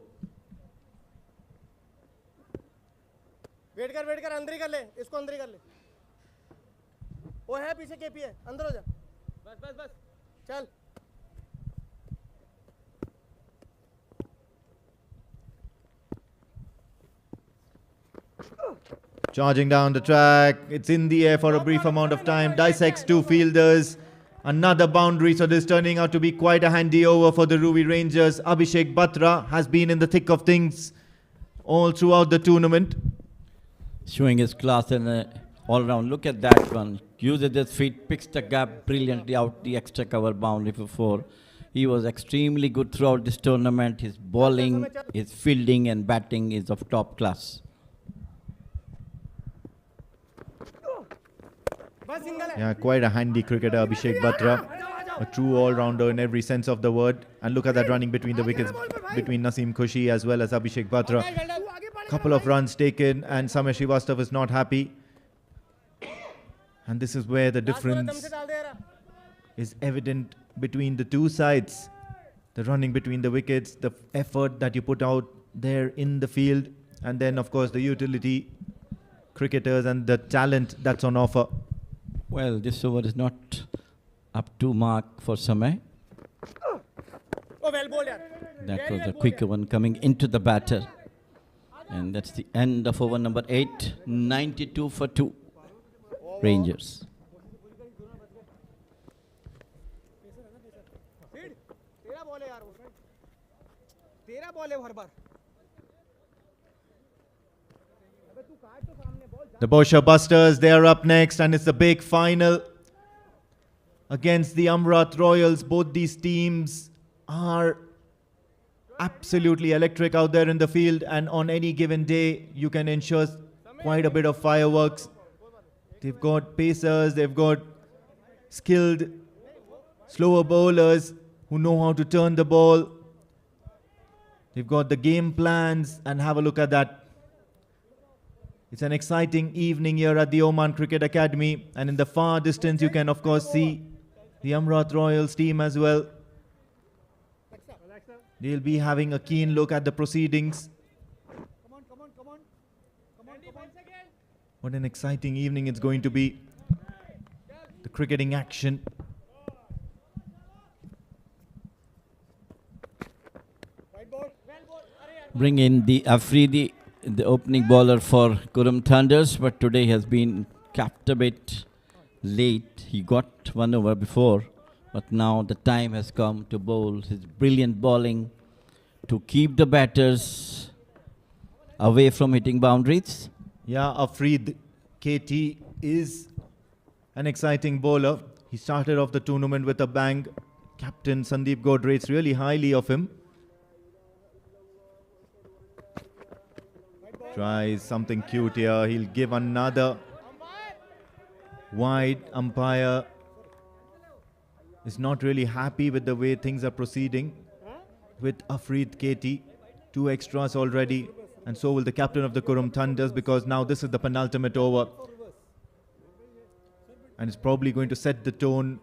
Wait कर अंदर ही कर ले इसको अंदर ही कर ले. वो है पीछे केपी है अंदर हो जा. बस चल. Charging down the track. It's in the air for a brief amount of time. Dissects two fielders. Another boundary. So this turning out to be quite a handy over for the Ruwi Rangers. Abhishek Batra has been in the thick of things all throughout the tournament. Showing his class in all round. Look at that one. Uses his feet, picks the gap brilliantly out the extra cover boundary for 4. He was extremely good throughout this tournament. His bowling, his fielding and batting is of top class. Yeah, quite a handy cricketer, Abhishek Batra. A true all-rounder in every sense of the word. And look at that running between the wickets, between Naseem Khushi as well as Abhishek Batra. Couple of runs taken and Samir Srivastav is not happy. And this is where the difference is evident between the two sides. The running between the wickets, the effort that you put out there in the field, and then of course the utility cricketers and the talent that's on offer. Well, this over is not up to mark for Samay. That was a quicker one coming into the batter. And that's the end of over number 8. 92 for 2. Rangers. The Bosha Busters, they are up next, and it's the big final against the Amrat Royals. Both these teams are absolutely electric out there in the field, and on any given day you can ensure quite a bit of fireworks. They've got pacers, they've got skilled slower bowlers who know how to turn the ball. They've got the game plans, and have a look at that. It's an exciting evening here at the Oman Cricket Academy, and in the far distance you can of course see the Amrat Royals team as well. They'll be having a keen look at the proceedings. What an exciting evening it's going to be. The cricketing action. Bring in the Afridi, the opening bowler for Qurum Thunders, but today has been capped a bit late. He got 1 over before, but now the time has come to bowl his brilliant bowling to keep the batters away from hitting boundaries. Yeah, Afreed KT is an exciting bowler. He started off the tournament with a bang. Captain Sandeep Gaud rates really highly of him. Tries something cute here. He'll give another wide. Umpire is not really happy with the way things are proceeding with Afreed KT. 2 extras already. And so will the captain of the Qurum Thunders, because now this is the penultimate over. And it's probably going to set the tone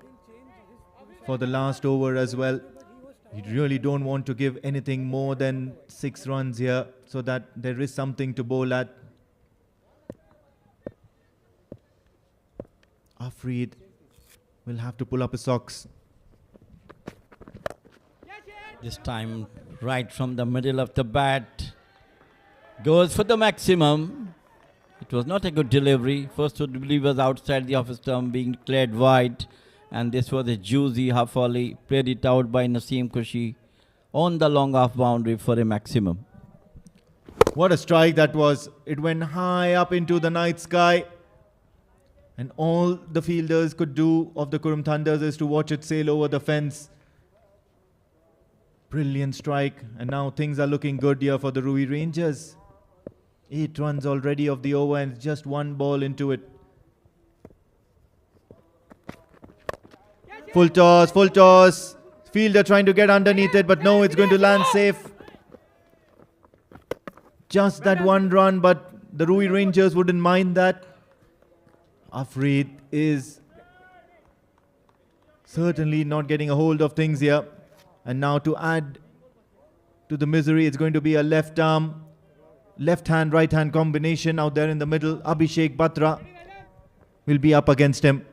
for the last over as well. You really don't want to give anything more than 6 runs here, so that there is something to bowl at. Afreed will have to pull up his socks. This time right from the middle of the bat. Goes for the maximum. It was not a good delivery. First delivery was outside the off stump, being declared wide. And this was a juicy half volley, played it out by Naseem Khushi on the long half boundary for a maximum. What a strike that was. It went high up into the night sky. And all the fielders could do of the Qurum Thunders is to watch it sail over the fence. Brilliant strike. And now things are looking good here for the Ruwi Rangers. 8 runs already of the over and just one ball into it. Full toss, full toss. Fielder trying to get underneath it, but no, it's going to land safe. Just that one run, but the Ruwi Rangers wouldn't mind that. Afreed is certainly not getting a hold of things here. And now to add to the misery, it's going to be a left arm, left hand, right hand combination out there in the middle. Abhishek Batra will be up against him.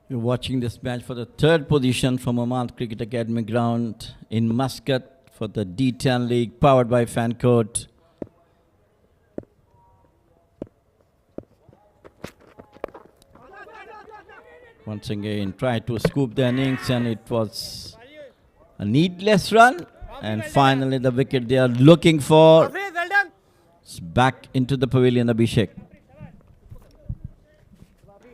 You're watching this match for the third position from Oman Cricket Academy ground in Muscat for the D10 League powered by Fancode. Once again, tried to scoop the innings and it was a needless run. And finally the wicket they are looking for. It's back into the pavilion, Abhishek.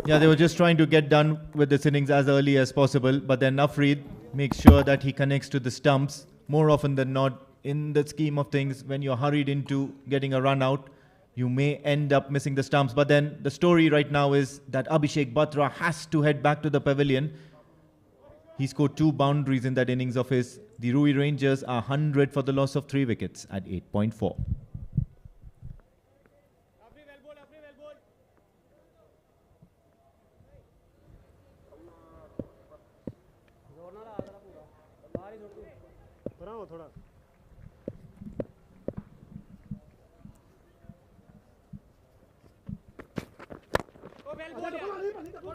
Yeah, they were just trying to get done with this innings as early as possible. But then Afreed makes sure that he connects to the stumps. More often than not, in the scheme of things, when you're hurried into getting a run out, you may end up missing the stumps. But then the story right now is that Abhishek Batra has to head back to the pavilion. He scored 2 boundaries in that innings of his. The Ruwi Rangers are 100 for the loss of 3 wickets at 8.4.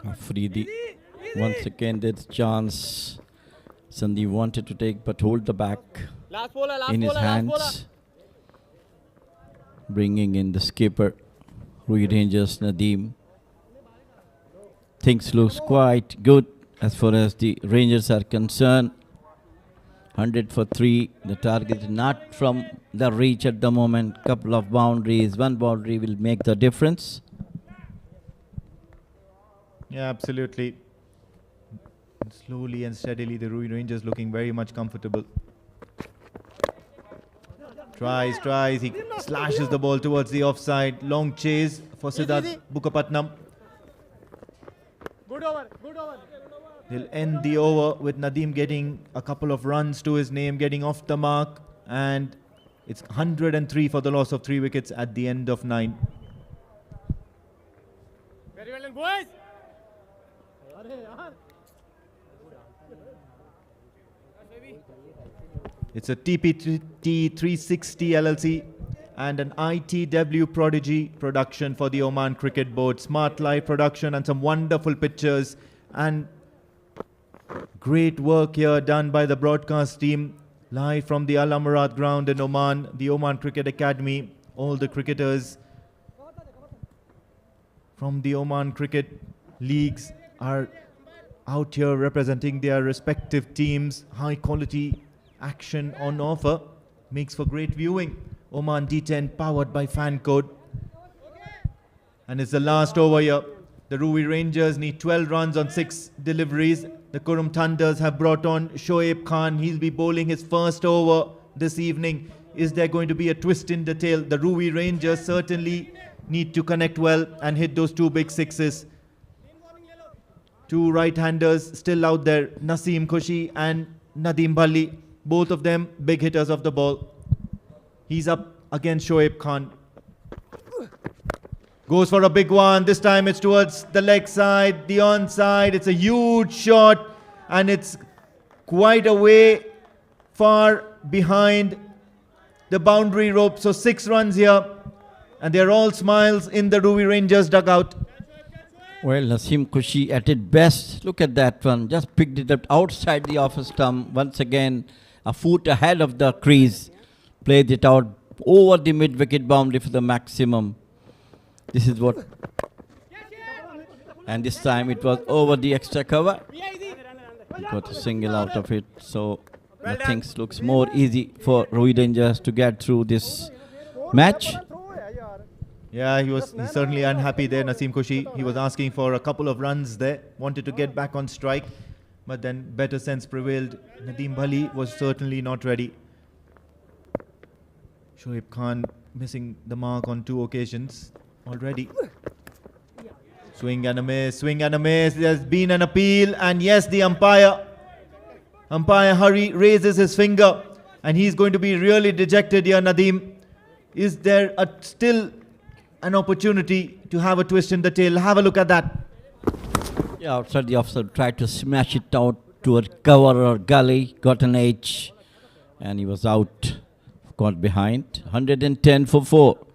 Afridi, once again there's chance. Sandeep wanted to take but hold the back in his hands. Bringing in the skipper, Ruwi Rangers Nadeem. Things looks quite good as far as the Rangers are concerned. 100 for 3. The target is not from the reach at the moment. Couple of boundaries. One boundary will make the difference. Yeah, absolutely. Slowly and steadily, the Ruwi Rangers looking very much comfortable. Tries. He slashes the ball towards the offside. Long chase for Siddharth Bukapatnam. Good over. He'll end the over with Nadeem getting a couple of runs to his name, getting off the mark. And it's 103 for the loss of 3 wickets at the end of 9. Very well done, boys. It's a TPT 360 LLC and an ITW Prodigy production for the Oman Cricket Board. Smart live production and some wonderful pictures and great work here done by the broadcast team. Live from the Al Amarat ground in Oman, the Oman Cricket Academy. All the cricketers from the Oman Cricket Leagues are out here representing their respective teams. High quality action on offer. Makes for great viewing. Oman D10 powered by Fancode. And it's the last over here. The Ruwi Rangers need 12 runs on 6 deliveries. The Qurum Thunders have brought on Shoaib Khan. He'll be bowling his first over this evening. Is there going to be a twist in the tail? The Ruwi Rangers certainly need to connect well and hit those 2 big sixes. 2 right-handers still out there. Naseem Khushi and Nadeem Bali. Both of them big hitters of the ball. He's up against Shoaib Khan. Goes for a big one. This time it's towards the leg side, the onside. It's a huge shot and it's quite a way far behind the boundary rope. So 6 runs here and they're all smiles in the Ruwi Rangers dugout. Well, Naseem Khushi at its best. Look at that one. Just picked it up outside the off stump. Once again, a foot ahead of the crease. Played it out over the mid-wicket boundary for the maximum. This is what... And this time it was over the extra cover. He got a single out of it. So the things looks more easy for Ruwi Rangers to get through this match. Yeah, he's certainly unhappy there, Naseem Khushi. He was asking for a couple of runs there, wanted to get back on strike, but then better sense prevailed. Nadeem Bhali was certainly not ready. Shoaib Khan missing the mark on 2 occasions already. Swing and a miss, swing and a miss. There's been an appeal, and yes, the umpire Hari raises his finger, and he's going to be really dejected here, Nadeem. Is there still an opportunity to have a twist in the tail? Have a look at that. Yeah, outside the offside, tried to smash it out to a cover or gully, got an edge, and he was out, got behind. 110 for 4.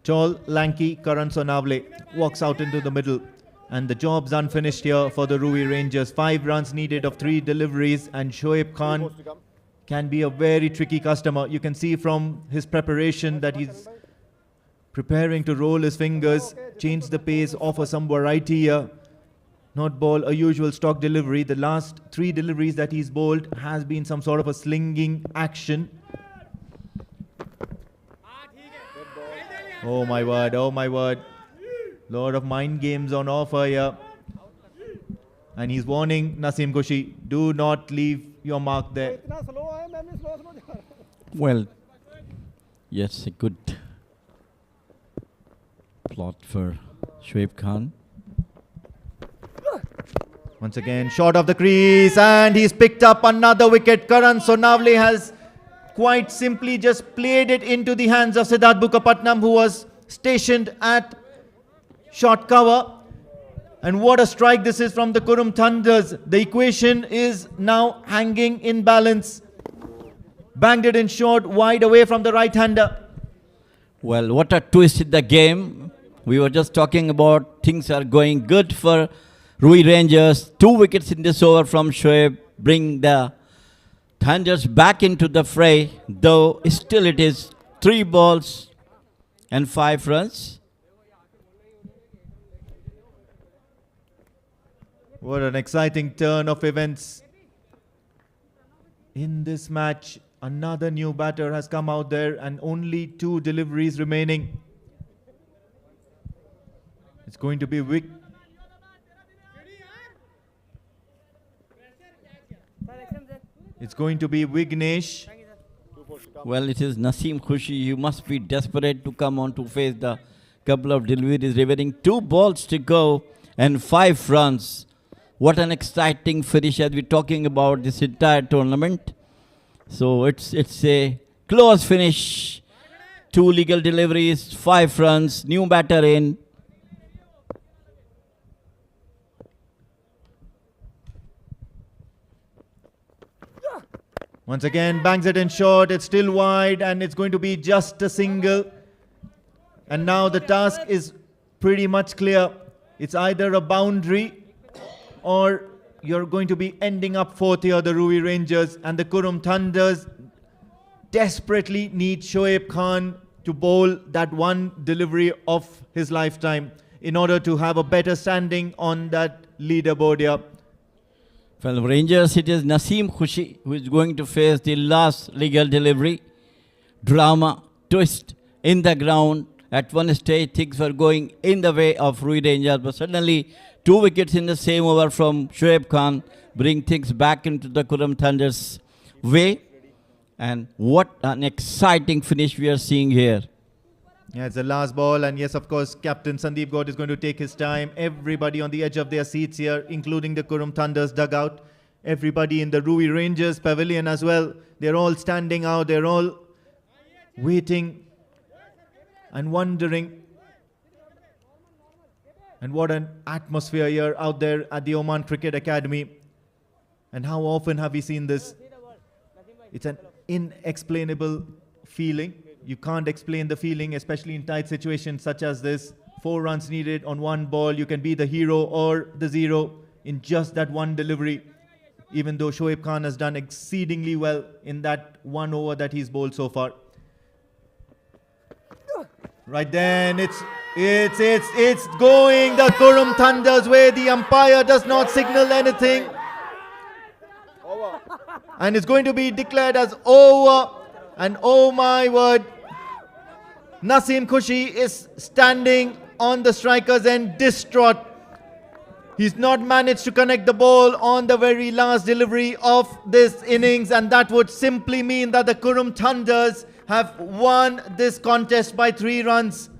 Tall, lanky Karan Sonavle walks out into the middle, and the job's unfinished here for the Ruwi Rangers. 5 runs needed of 3 deliveries, and Shoaib Khan can be a very tricky customer. You can see from his preparation that he's preparing to roll his fingers, change the pace, offer some variety here. Not bowl a usual stock delivery. The last 3 deliveries that he's bowled has been some sort of a slinging action. Oh my word, oh my word. Lot of mind games on offer here. And he's warning Naseem Khushi, do not leave your mark there. Well, yes, a good plot for Shoaib Khan. Once again, short of the crease, and he's picked up another wicket. Karan Sonavle has quite simply just played it into the hands of Siddharth Bukapatnam, who was stationed at short cover. And what a strike this is from the Qurum Thunders. The equation is now hanging in balance. Banged it in short, wide away from the right-hander. Well, what a twist in the game. We were just talking about things are going good for Ruwi Rangers. 2 wickets in this over from Shoaib bring the Thunders back into the fray, though still it is 3 balls and 5 runs. What an exciting turn of events in this match. Another new batter has come out there and only 2 deliveries remaining. It's going to be Vignesh. Well, it is Naseem Khushi. You must be desperate to come on to face the couple of deliveries remaining. 2 balls to go and 5 runs. What an exciting finish as we're talking about this entire tournament. So it's a close finish. 2 legal deliveries, 5 runs, new batter in. Once again, bangs it in short. It's still wide and it's going to be just a single. And now the task is pretty much clear. It's either a boundary or you're going to be ending up 4th here, the Ruwi Rangers. And the Qurum Thunders desperately need Shoaib Khan to bowl that 1 delivery of his lifetime in order to have a better standing on that leaderboard here. Well, Rangers, it is Naseem Khushi who is going to face the last legal delivery. Drama, twist in the ground. At one stage, things were going in the way of Ruwi Rangers, but suddenly 2 wickets in the same over from Shoaib Khan bring things back into the Qurum Thunders' way. And what an exciting finish we are seeing here. Yeah, it's the last ball, and yes, of course, Captain Sandeep Gaur is going to take his time. Everybody on the edge of their seats here, including the Qurum Thunders dugout. Everybody in the Ruwi Rangers pavilion as well. They're all standing out. They're all waiting and wondering. And what an atmosphere here out there at the Oman Cricket Academy. And how often have we seen this? It's an inexplainable feeling. You can't explain the feeling, especially in tight situations such as this. 4 runs needed on one ball. You can be the hero or the zero in just that one delivery, even though Shoaib Khan has done exceedingly well in that one over that he's bowled so far. Right then, it's going the Qurum Thunder's way. The umpire does not signal anything. And it's going to be declared as over. And oh my word, Naseem Khushi is standing on the striker's end, distraught. He's not managed to connect the ball on the very last delivery of this innings, and that would simply mean that the Qurum Thunders have won this contest by 3 runs.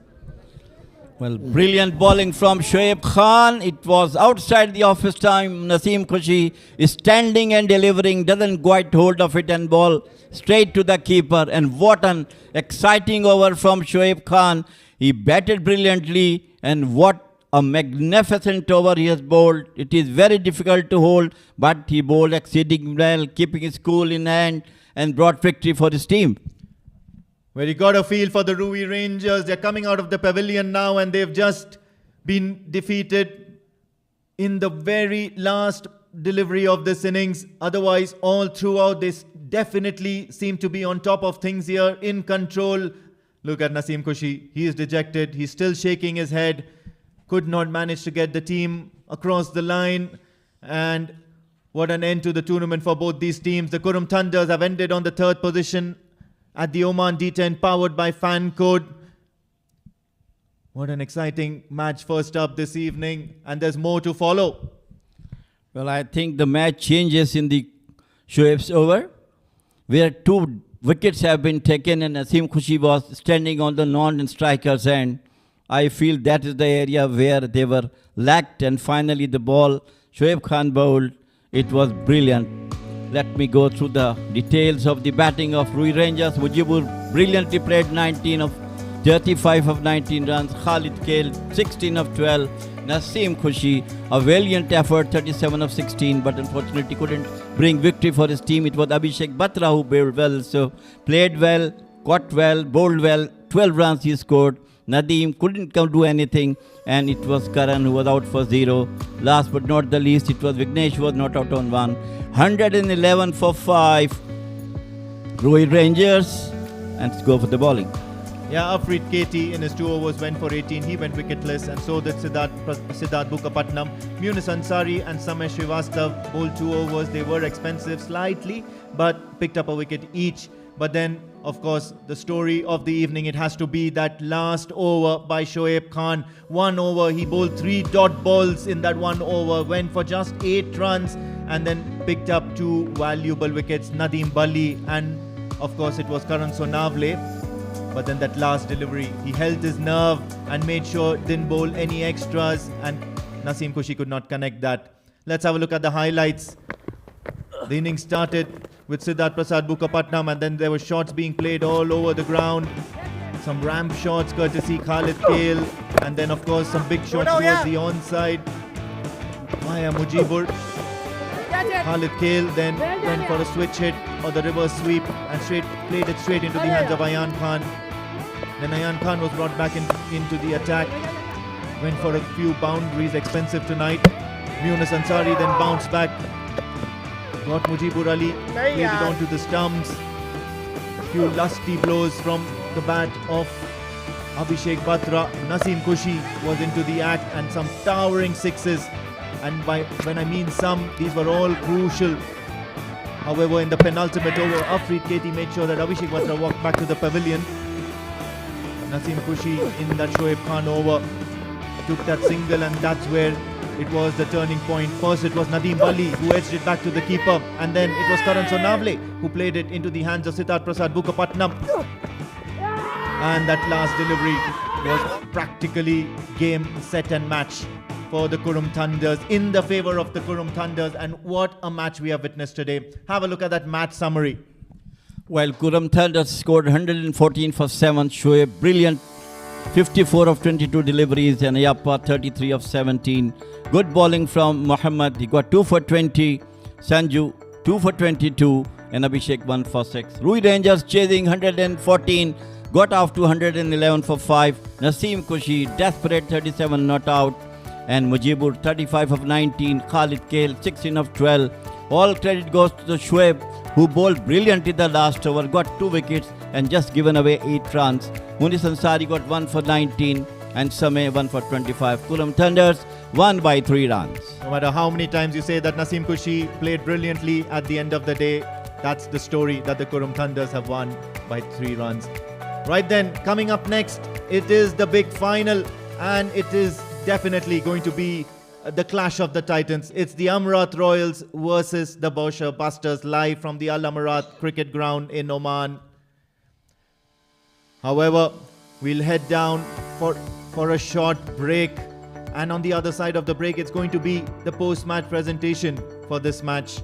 Well, brilliant bowling from Shoaib Khan. It was outside the office time. Naseem Khushi is standing and delivering, doesn't quite hold of it and ball straight to the keeper. And what an exciting over from Shoaib Khan. He batted brilliantly, and what a magnificent over he has bowled. It is very difficult to hold, but he bowled exceeding well, keeping his cool in hand, and brought victory for his team. Well, you got a feel for the Ruwi Rangers. They're coming out of the pavilion now, and they've just been defeated in the very last delivery of this innings. Otherwise, all throughout, they definitely seem to be on top of things here, in control. Look at Naseem Khushi. He is dejected. He's still shaking his head. Could not manage to get the team across the line. And what an end to the tournament for both these teams. The Qurum Thunders have ended on the 3rd position at the Oman D10, powered by Fancode. What an exciting match first up this evening, and there's more to follow. Well, I think the match changes in the Shoaib's over, where 2 wickets have been taken and Naseem Khushi was standing on the non-striker's end. I feel that is the area where they were lacked, and finally the ball Shoaib Khan bowled. It was brilliant. Let me go through the details of the batting of Ruwi Rangers. Mujibur brilliantly played 19 of 35 of 19 runs. Khalid Kale 16 of 12. Naseem Khushi, a valiant effort, 37 of 16, but unfortunately couldn't bring victory for his team. It was Abhishek Batra who bowled well, so played well, caught well, bowled well. 12 runs he scored. Nadeem couldn't do anything, and it was Karan who was out for 0. Last but not the least, it was Vignesh who was not out on 1. 111 for 5. Ruwi Rangers, and let's go for the bowling. Yeah, Afreed Katie in his 2 overs went for 18. He went wicketless, and so did Siddharth Bukapatnam. Munis Ansari and Samesh Srivastav bowled 2 overs. They were expensive slightly, but picked up a wicket each. But then, of course, the story of the evening, it has to be that last over by Shoaib Khan. 1 over, he bowled 3 dot balls in that 1 over, went for just 8 runs, and then picked up 2 valuable wickets, Nadeem Bali, and of course it was Karan Sonavle. But then that last delivery, he held his nerve and made sure didn't bowl any extras, and Naseem Khushi could not connect that. Let's have a look at the highlights. The innings started with Siddharth Prasad Bukapatnam, and then there were shots being played all over the ground. Some ramp shots courtesy Khalid Kale, and then of course some big shots towards the onside via Mujibur. Khalid Kale then went for a switch hit or the reverse sweep and played it straight into the hands of Ayan Khan. Then Ayan Khan was brought back into the attack. Went for a few boundaries, expensive tonight. Munis Ansari then bounced back. Got Mujibur Ali, played it onto the stumps. A few lusty blows from the bat of Abhishek Batra. Naseem Khushi was into the act, and some towering sixes. And when I mean some, these were all crucial. However, in the penultimate over, Afreed Katie made sure that Abhishek Batra walked back to the pavilion. Naseem Khushi in that Shoaib Khan over took that single, and that's where it was the turning point. First it was Nadeem Bali who edged it back to the keeper, and then it was Karan Sonavle who played it into the hands of Siddharth Prasad Bukapatnam. And that last delivery was practically game, set and match for the Qurum Thunders, in the favour of the Qurum Thunders. And what a match we have witnessed today. Have a look at that match summary. Well, Qurum Thunders scored 114 for 7. Shoaib brilliant, 54 of 22 deliveries, and Ayappa 33 of 17. Good bowling from Muhammad. He got 2 for 20. Sanju 2 for 22. and Abhishek 1 for 6. Ruwi Rangers chasing 114, got off to 111 for 5. Naseem Kushi, desperate 37 not out. And Mujibur 35 of 19. Khalid Kale 16 of 12. All credit goes to the Shoaib, who bowled brilliantly the last over, got 2 wickets and just given away 8 runs. Munis Ansari got 1 for 19 and Sameh 1 for 25. Qurum Thunders won by 3 runs. No matter how many times you say that Naseem Kushi played brilliantly, at the end of the day, that's the story, that the Qurum Thunders have won by 3 runs. Right then, coming up next, it is the big final, and it is definitely going to be the clash of the titans. It's the Amarat Royals versus the Bosher Busters, live from the Al Amarat cricket ground in Oman. However, we'll head down for a short break, and on the other side of the break, it's going to be the post-match presentation for this match.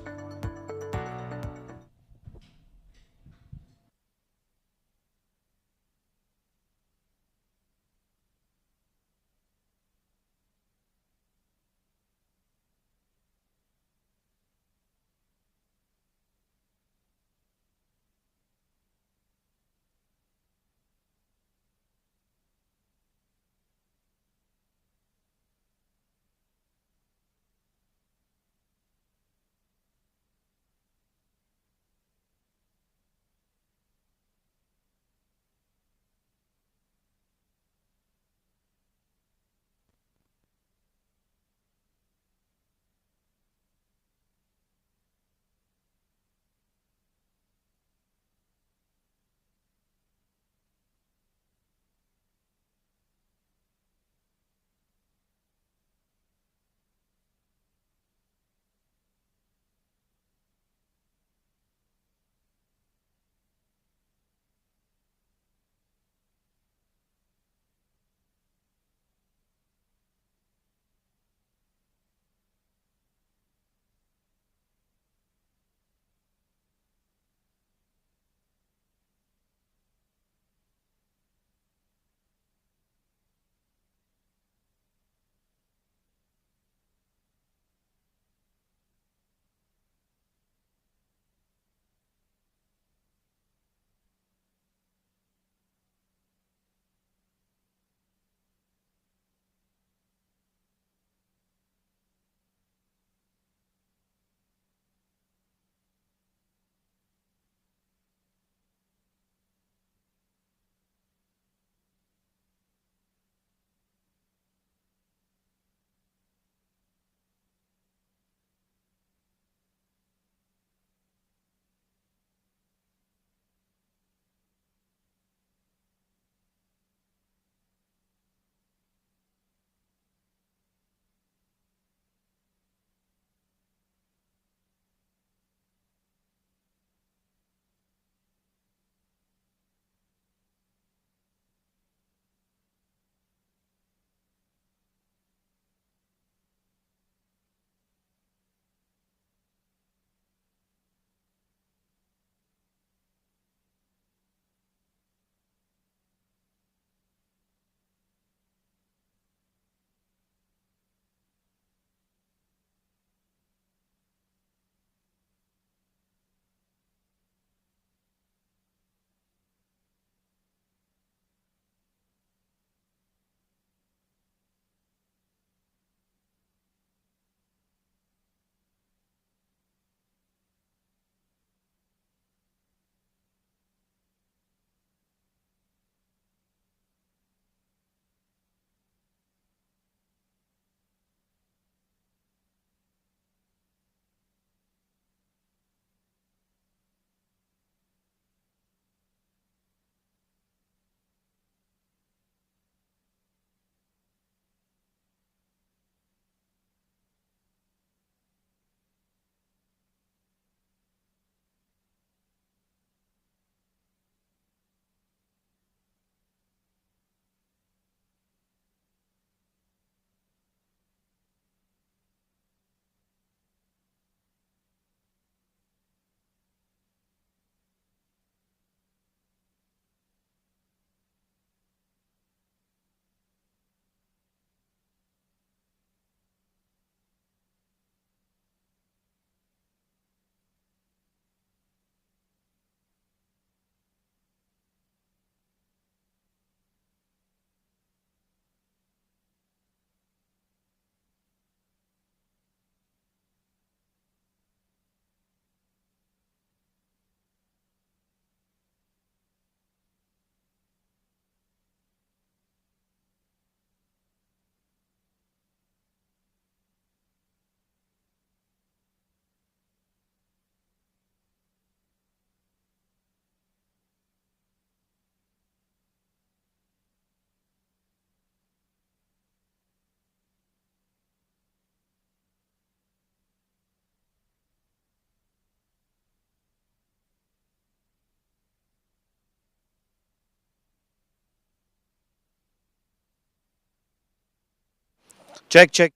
Check, check.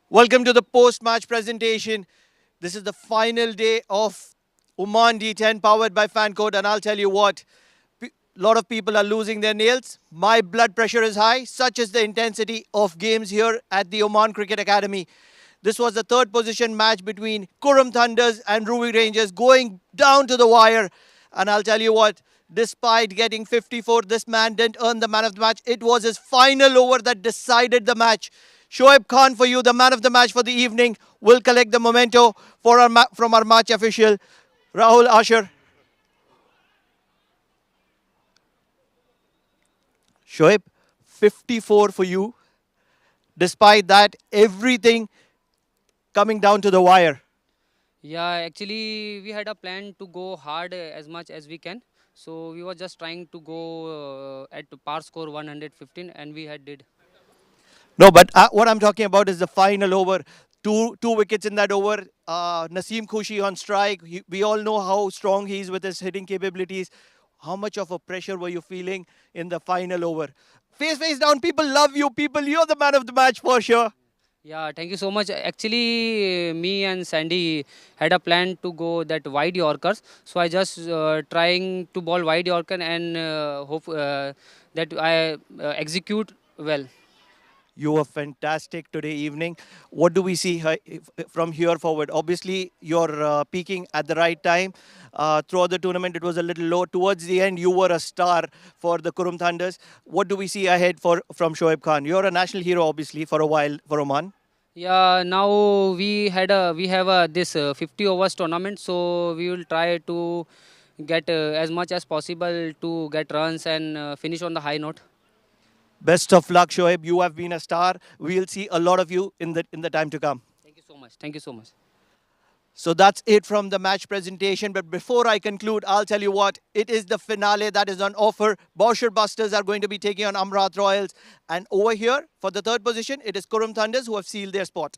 Welcome to the post-match presentation. This is the final day of Oman D10 powered by Fancode, and I'll tell you what, a lot of people are losing their nails. My blood pressure is high. Such is the intensity of games here at the Oman Cricket Academy. This was the third position match between Qurum Thunders and Ruwi Rangers going down to the wire. And I'll tell you what, despite getting 54, this man didn't earn the man of the match. It was his final over that decided the match. Shoaib Khan for you, the man of the match for the evening, will collect the memento for from our match official, Rahul Asher. Shoaib, 54 for you. Despite that, everything coming down to the wire. Yeah, actually we had a plan to go hard as much as we can. So we were just trying to go at par score 115 and we had did. No, but what I'm talking about is the final over. Two wickets in that over. Naseem Khushi on strike. We all know how strong he is with his hitting capabilities. How much of a pressure were you feeling in the final over? Face down. People love you. You're the man of the match for sure. Yeah, thank you so much. Actually, me and Sandy had a plan to go that wide Yorkers. So I just trying to ball wide Yorker and hope that I execute well. You were fantastic today evening. What do we see from here forward? Obviously, you're peaking at the right time. Throughout the tournament, it was a little low. Towards the end, you were a star for the Qurum Thunders. What do we see ahead from Shoaib Khan? You're a national hero, obviously, for a while for Oman. Yeah, now we have this 50 overs tournament, so we will try to get as much as possible to get runs and finish on the high note. Best of luck, Shoaib. You have been a star. We'll see a lot of you in the time to come. Thank you so much. Thank you so much. So that's it from the match presentation. But before I conclude, I'll tell you what, it is the finale that is on offer. Bosher Busters are going to be taking on Amrat Royals. And over here, for the third position, it is Qurum Thunders who have sealed their spot.